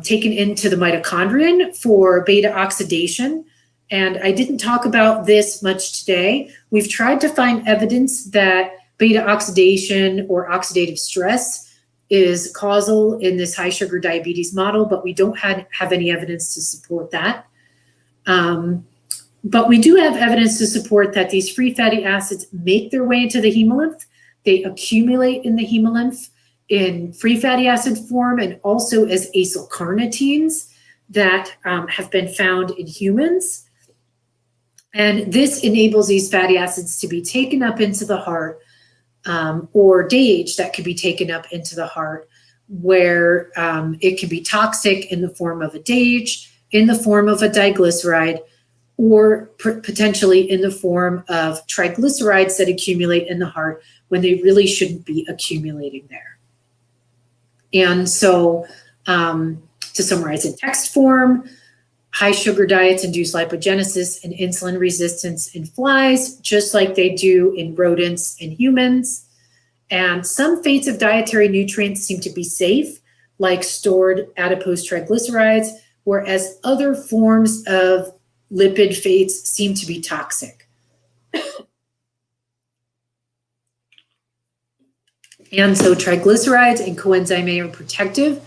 taken into the mitochondrion for beta oxidation. And I didn't talk about this much today. We've tried to find evidence that beta oxidation or oxidative stress is causal in this high sugar diabetes model, but we don't have any evidence to support that. But we do have evidence to support that these free fatty acids make their way into the hemolymph. They accumulate in the hemolymph in free fatty acid form and also as acylcarnitines that have been found in humans. And this enables these fatty acids to be taken up into the heart, or DAGE that could be taken up into the heart, where it can be toxic in the form of a DAGE, in the form of a diglyceride, or potentially in the form of triglycerides that accumulate in the heart when they really shouldn't be accumulating there. And so to summarize in text form, high sugar diets induce lipogenesis and insulin resistance in flies, just like they do in rodents and humans. And some fates of dietary nutrients seem to be safe, like stored adipose triglycerides, whereas other forms of lipid fates seem to be toxic. And so triglycerides and coenzyme A are protective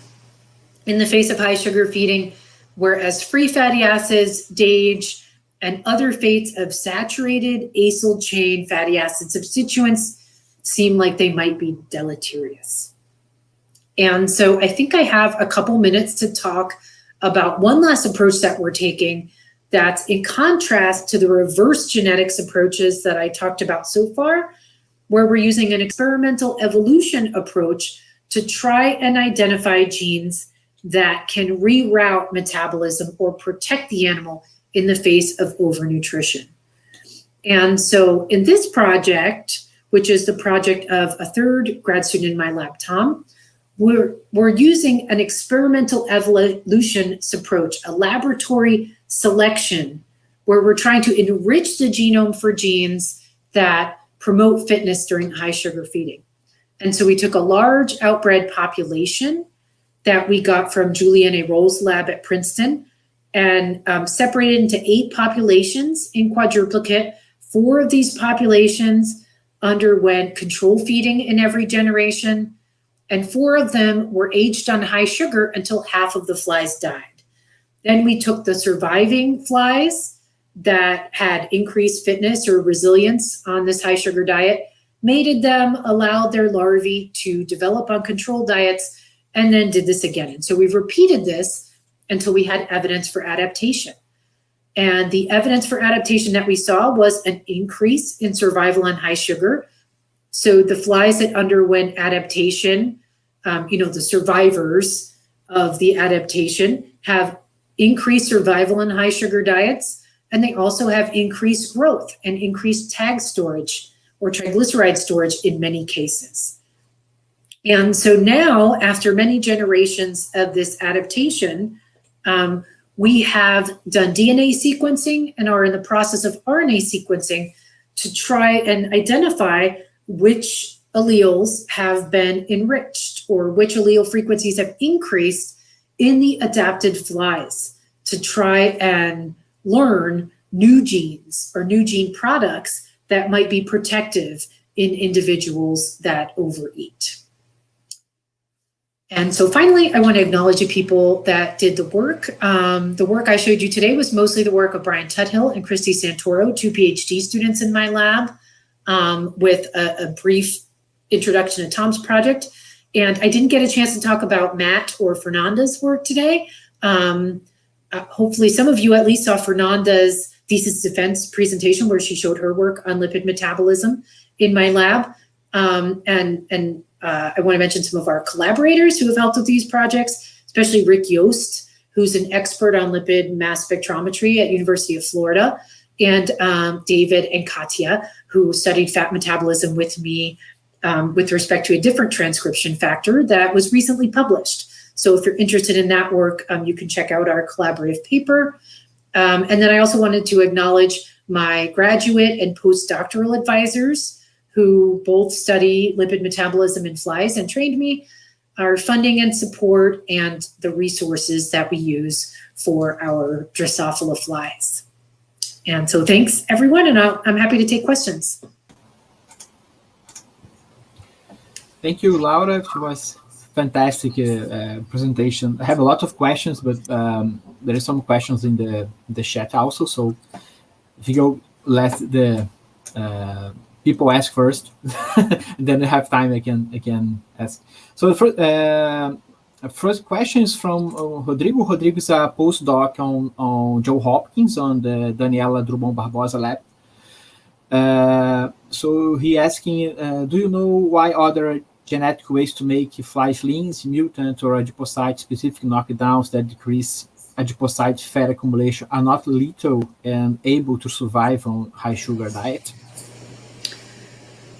in the face of high sugar feeding, whereas free fatty acids, DAGE, and other fates of saturated acyl chain fatty acid substituents seem like they might be deleterious. And so I think I have a couple minutes to talk about one last approach that we're taking that's in contrast to the reverse genetics approaches that I talked about so far, where we're using an experimental evolution approach to try and identify genes that can reroute metabolism or protect the animal in the face of overnutrition. And so in this project, which is the project of a third grad student in my lab, Tom, we're using an experimental evolution approach, a laboratory selection, where we're trying to enrich the genome for genes that promote fitness during high sugar feeding. And so we took a large outbred population that we got from Julianne A. Roll's lab at Princeton and separated into 8 populations in quadruplicate. 4 of these populations underwent control feeding in every generation, and 4 of them were aged on high sugar until half of the flies died. Then we took the surviving flies that had increased fitness or resilience on this high sugar diet, mated them, allowed their larvae to develop on controlled diets, and then did this again. And so we've repeated this until we had evidence for adaptation. And the evidence for adaptation that we saw was an increase in survival on high sugar. So the flies that underwent adaptation, the survivors of the adaptation have increased survival on high sugar diets, and they also have increased growth and increased tag storage or triglyceride storage in many cases. And so now, after many generations of this adaptation, we have done DNA sequencing and are in the process of RNA sequencing to try and identify which alleles have been enriched or which allele frequencies have increased in the adapted flies to try and learn new genes or new gene products that might be protective in individuals that overeat. And so finally, I want to acknowledge the people that did the work. The work I showed you today was mostly the work of Brian Tuthill and Christy Santoro, 2 PhD students in my lab, with a brief introduction to Tom's project. And I didn't get a chance to talk about Matt or Fernanda's work today. Hopefully some of you at least saw Fernanda's thesis defense presentation where she showed her work on lipid metabolism in my lab. I want to mention some of our collaborators who have helped with these projects, especially Rick Yost, who's an expert on lipid mass spectrometry at University of Florida, and David and Katya, who studied fat metabolism with me with respect to a different transcription factor that was recently published. So if you're interested in that work, you can check out our collaborative paper. And then I also wanted to acknowledge my graduate and postdoctoral advisors who both study lipid metabolism in flies and trained me, our funding and support, and the resources that we use for our Drosophila flies. And so thanks, everyone, and I'm happy to take questions. Thank you, Laura. It was fantastic presentation. I have a lot of questions, but there are some questions in the chat also. So if you go, let the people ask first, then I have time. I can ask. So the first question is from Rodrigo. Rodrigo is a postdoc on Johns Hopkins on the Daniela Drummond Barbosa lab. So he asking, do you know why other genetic ways to make flies leans, mutant or adipocyte-specific knockdowns that decrease adipocyte fat accumulation are not lethal and able to survive on high sugar diet?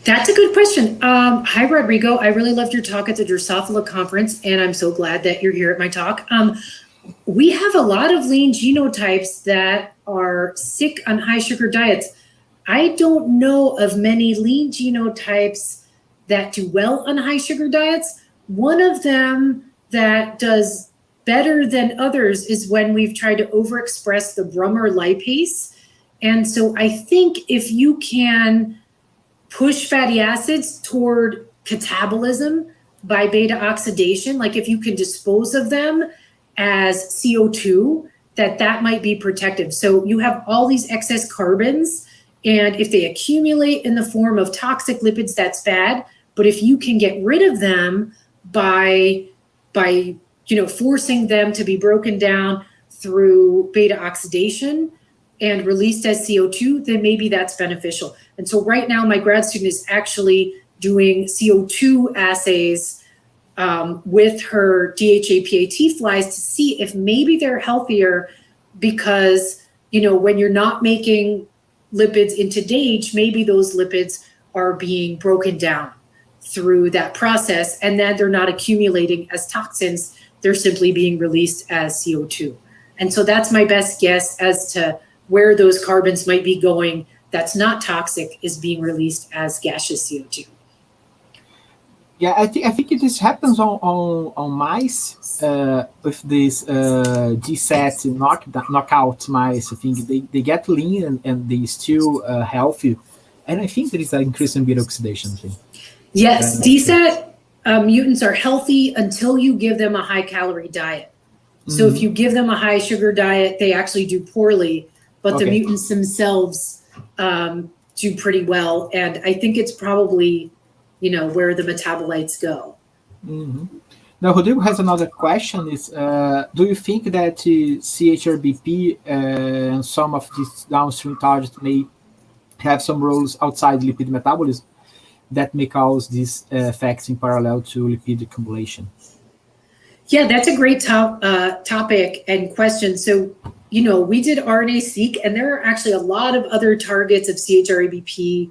That's a good question. Hi, Rodrigo. I really loved your talk at the Drosophila conference, and I'm so glad that you're here at my talk. We have a lot of lean genotypes that are sick on high sugar diets. I don't know of many lean genotypes that do well on high sugar diets. One of them that does better than others is when we've tried to overexpress the Brummer lipase. And so I think if you can push fatty acids toward catabolism by beta oxidation, like if you can dispose of them as CO2, that might be protective. So you have all these excess carbons, and if they accumulate in the form of toxic lipids, that's bad. But if you can get rid of them by forcing them to be broken down through beta oxidation and released as CO2, then maybe that's beneficial. And so right now, my grad student is actually doing CO2 assays with her DHA-PAT flies to see if maybe they're healthier, because, when you're not making lipids into DHA, maybe those lipids are being broken down through that process, and then they're not accumulating as toxins, they're simply being released as CO2. And so that's my best guess as to where those carbons might be going that's not toxic, is being released as gaseous CO2. Yeah, I think this happens on mice with this DSAT knockout mice. I think they get lean and they still healthy, and I think there is an increase in beta oxidation thing. Yes, DSAT mutants are healthy until you give them a high calorie diet. So if you give them a high sugar diet, they actually do poorly, but the mutants themselves do pretty well. And I think it's probably, where the metabolites go. Now, Rodrigo has another question. Is do you think that CHRBP and some of these downstream targets may have some roles outside lipid metabolism that may cause these effects in parallel to lipid accumulation? Yeah, that's a great topic and question. So, we did RNA-seq, and there are actually a lot of other targets of CHRBP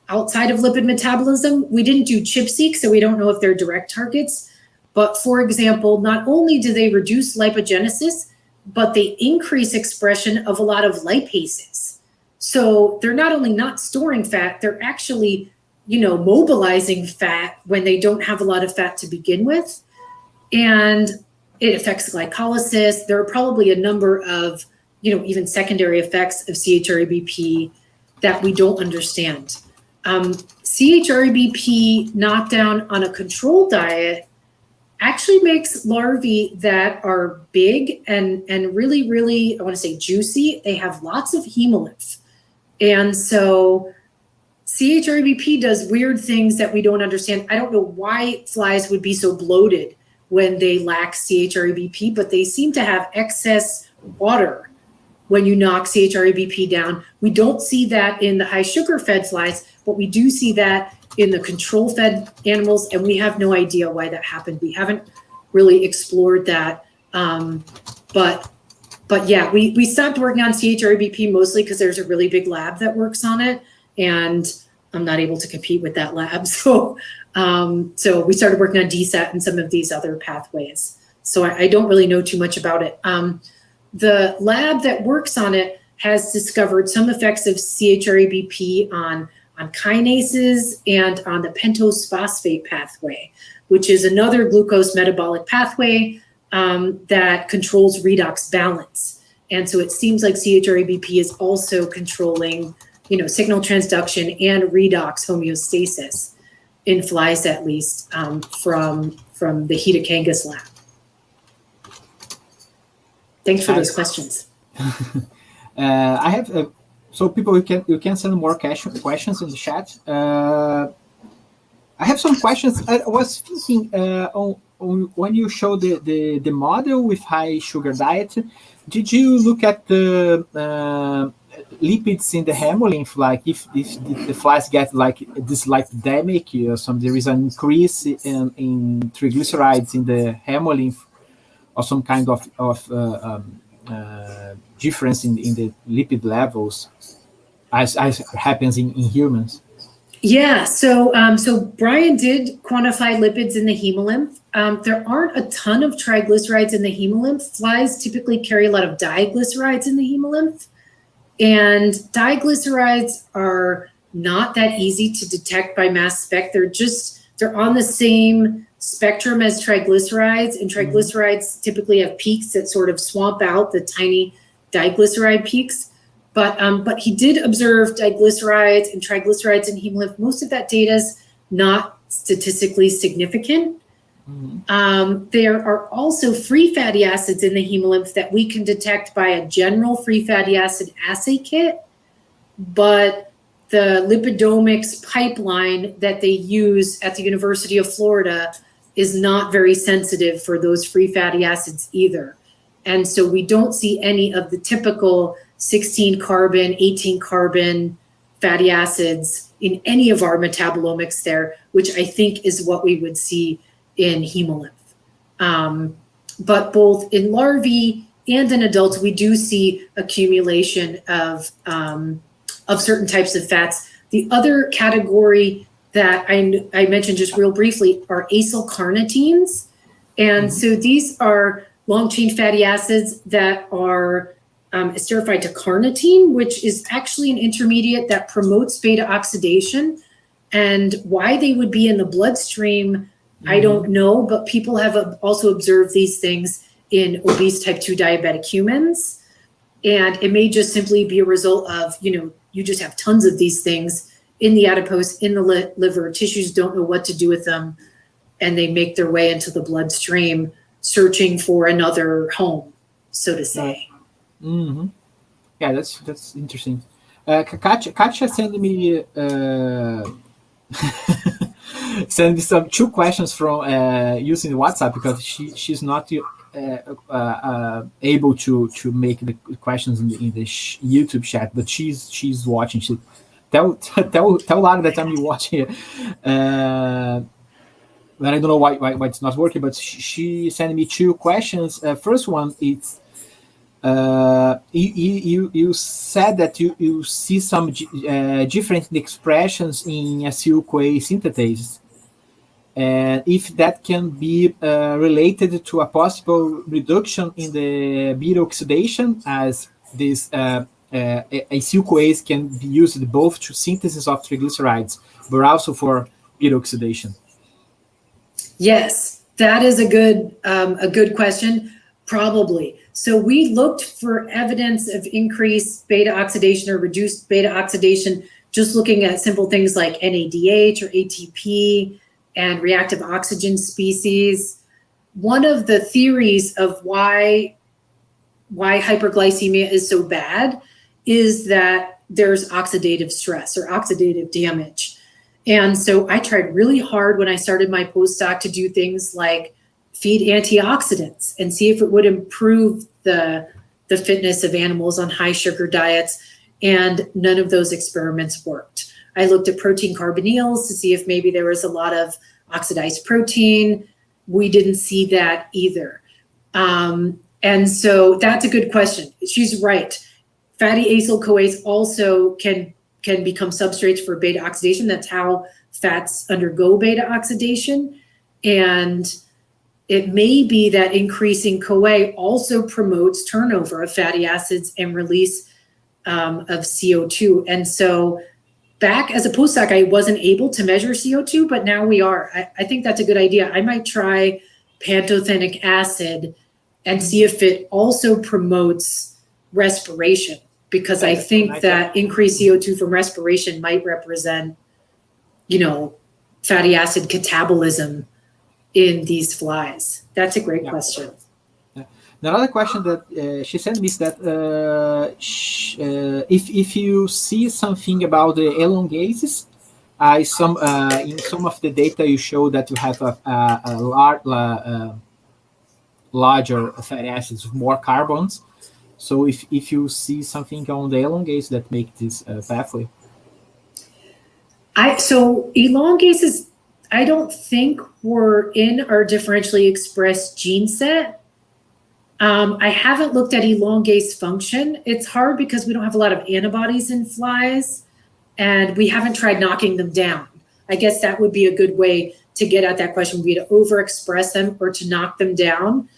outside of lipid metabolism. We didn't do ChIP-seq, so we don't know if they're direct targets. But for example, not only do they reduce lipogenesis, but they increase expression of a lot of lipases. So they're not only not storing fat, they're actually, mobilizing fat when they don't have a lot of fat to begin with. And it affects glycolysis. There are probably a number of, even secondary effects of CHRBP that we don't understand. CHRBP knockdown on a controlled diet actually makes larvae that are big and really, really, I want to say juicy. They have lots of hemolymph. And so CHRBP does weird things that we don't understand. I don't know why flies would be so bloated when they lack CHRBP, but they seem to have excess water when you knock CHRBP down. We don't see that in the high sugar fed flies, but we do see that in the control fed animals, and we have no idea why that happened. We haven't really explored that. But yeah, we stopped working on CHRBP mostly because there's a really big lab that works on it, and I'm not able to compete with that lab. So we started working on DSAT and some of these other pathways. So I don't really know too much about it. The lab that works on it has discovered some effects of CHRBP on kinases and on the pentose phosphate pathway, which is another glucose metabolic pathway that controls redox balance. And so it seems like CHRBP is also controlling, signal transduction and redox homeostasis in flies, at least from the Hitakangas lab. Thanks for those questions. I have so people you can send more questions in the chat. I have some questions. I was thinking on when you show the model with high sugar diet, did you look at the lipids in the hemolymph, like if the flies get like dyslipidemic or there is an increase in triglycerides in the hemolymph, or some kind of difference in the lipid levels as happens in humans? Yeah, so Brian did quantify lipids in the hemolymph. There aren't a ton of triglycerides in the hemolymph. Flies typically carry a lot of diglycerides in the hemolymph. And diglycerides are not that easy to detect by mass spec. They're on the same spectrum as triglycerides, and triglycerides typically have peaks that sort of swamp out the tiny diglyceride peaks. But he did observe diglycerides and triglycerides in hemolymph. Most of that data is not statistically significant. There are also free fatty acids in the hemolymph that we can detect by a general free fatty acid assay kit, but the lipidomics pipeline that they use at the University of Florida is not very sensitive for those free fatty acids either. And so we don't see any of the typical 16 carbon, 18 carbon fatty acids in any of our metabolomics there, which I think is what we would see in hemolymph. But both in larvae and in adults, we do see accumulation of certain types of fats. The other category that I mentioned just real briefly are acyl carnitines. And so these are long chain fatty acids that are esterified to carnitine, which is actually an intermediate that promotes beta oxidation. And why they would be in the bloodstream, I don't know, but people have also observed these things in obese type 2 diabetic humans. And it may just simply be a result of, you just have tons of these things in the adipose, in the liver. Tissues don't know what to do with them, and they make their way into the bloodstream, searching for another home, so to say. Yeah, that's interesting. Katya sent me some 2 questions from using WhatsApp, because she's not able to make the questions in the YouTube chat, but she's watching. She tell Lara that I'm watching it. But I don't know why it's not working. But she sent me 2 questions. First one, it's you said that you see some different expressions in acetyl-CoA synthetase, and if that can be related to a possible reduction in the beta oxidation, as this acetyl-CoAs can be used both to synthesis of triglycerides, but also for beta oxidation. Yes, that is a good question. Probably. So we looked for evidence of increased beta oxidation or reduced beta oxidation, just looking at simple things like NADH or ATP and reactive oxygen species. One of the theories of why hyperglycemia is so bad is that there's oxidative stress or oxidative damage. And so I tried really hard when I started my postdoc to do things like feed antioxidants and see if it would improve the fitness of animals on high sugar diets. And none of those experiments worked. I looked at protein carbonyls to see if maybe there was a lot of oxidized protein. We didn't see that either. And so that's a good question. She's right. Fatty acyl-CoAs also can become substrates for beta oxidation. That's how fats undergo beta oxidation. And it may be that increasing CoA also promotes turnover of fatty acids and release of CO2. And so back as a postdoc, I wasn't able to measure CO2, but now we are. I think that's a good idea. I might try pantothenic acid and see if it also promotes respiration, because I think that increased CO2 from respiration might represent, fatty acid catabolism in these flies. That's a great question. Another question that she sent me is that if you see something about the elongases, in some of the data you show that you have a larger fatty acids with more carbons. So if you see something on the elongases that make this pathway. So elongases, I don't think were in our differentially expressed gene set. I haven't looked at elongase function. It's hard because we don't have a lot of antibodies in flies, and we haven't tried knocking them down. I guess that would be a good way to get at that question, would be to overexpress them or to knock them down.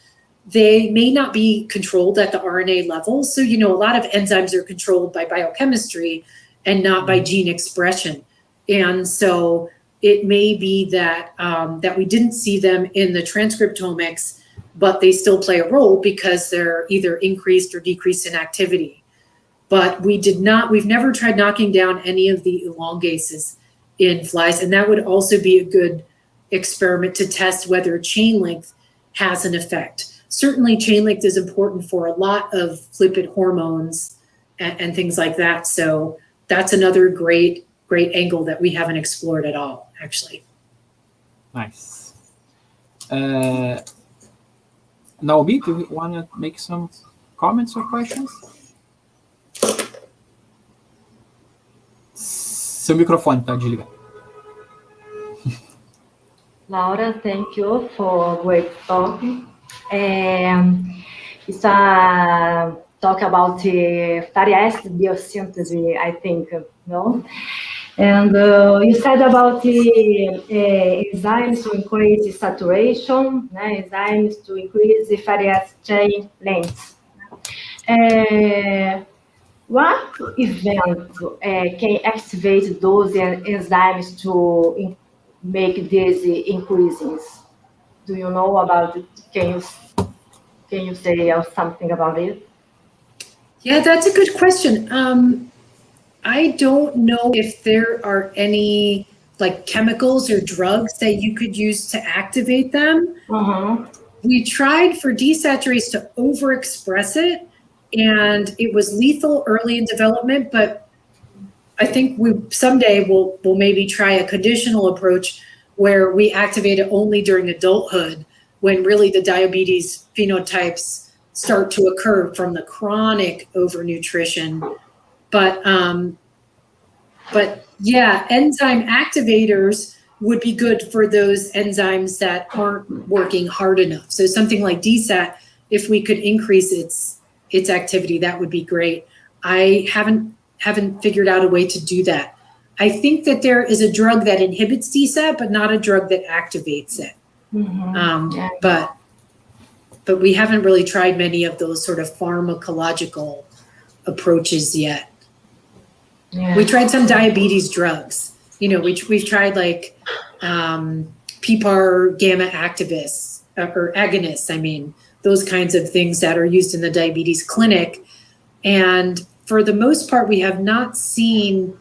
They may not be controlled at the RNA level. So, a lot of enzymes are controlled by biochemistry and not by gene expression. And so it may be that that we didn't see them in the transcriptomics, but they still play a role because they're either increased or decreased in activity. But we've never tried knocking down any of the elongases in flies. And that would also be a good experiment to test whether chain length has an effect. Certainly chain length is important for a lot of lipid hormones and things like that. So that's another great angle that we haven't explored at all, actually. Nice. Naomi, do you want to make some comments or questions? Seu microfone está desligado. Laura, thank you for great talk. It's a talk about fatty acid biosynthesis, I think, no? And you said about the enzymes to increase saturation, enzymes to increase the fatty acid chain length. What event can activate those enzymes to make these increases? Do you know about it? Can you say something about it? Yeah, that's a good question. I don't know if there are any like chemicals or drugs that you could use to activate them. We tried for desaturase to overexpress it, and it was lethal early in development, but I think someday we'll maybe try a conditional approach where we activate it only during adulthood, when really the diabetes phenotypes start to occur from the chronic overnutrition. But yeah, enzyme activators would be good for those enzymes that aren't working hard enough. So something like DSAT, if we could increase its activity, that would be great. I haven't figured out a way to do that. I think that there is a drug that inhibits DSAT, but not a drug that activates it. But we haven't really tried many of those sort of pharmacological approaches yet. Yeah. We tried some diabetes drugs. You know, we've tried like PPAR gamma activists or agonists. I mean, those kinds of things that are used in the diabetes clinic. And for the most part, we have not seen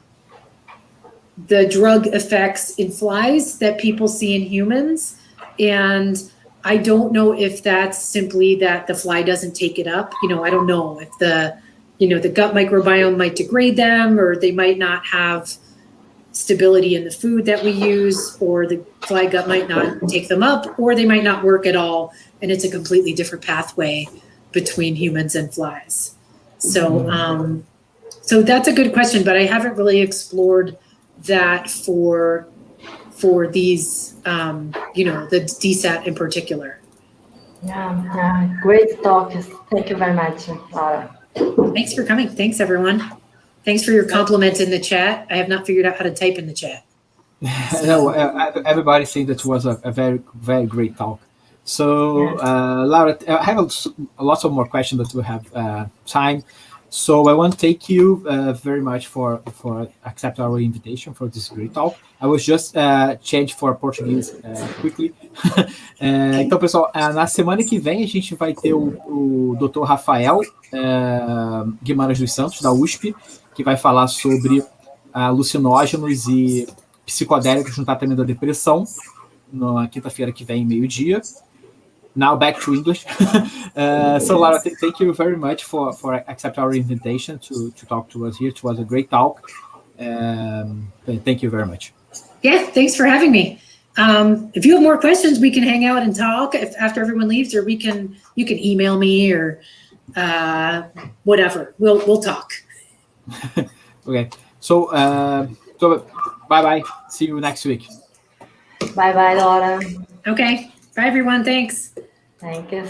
the drug effects in flies that people see in humans. And I don't know if that's simply that the fly doesn't take it up. You know, I don't know if the gut microbiome might degrade them, or they might not have stability in the food that we use, or the fly gut might not take them up, or they might not work at all. And it's a completely different pathway between humans and flies. So, so that's a good question, but I haven't really explored that for these, the DSAT in particular. Yeah, great talk. Thank you very much, Laura. Thanks for coming. Thanks, everyone. Thanks for your compliments in the chat. I have not figured out how to type in the chat. No, everybody said that was a very, very great talk. So, Laura, I have a lot of more questions, but we have time. So I want to thank you very much for accepting our invitation for this great talk. I was just change for português quickly. Então, pessoal, na semana que vem a gente vai ter o Dr. Rafael Guimarães dos Santos, da USP, que vai falar sobre alucinógenos e psicodélicos no tratamento da depressão, na quinta-feira que vem, meio-dia. Now back to English. So Laura, thank you very much for accepting our invitation to talk to us here. It was a great talk. Thank you very much. Yeah, thanks for having me. If you have more questions, we can hang out and talk after everyone leaves, or you can email me or whatever. We'll talk. Okay. So bye bye. See you next week. Bye bye, Laura. Okay. Bye everyone. Thanks. Thank you.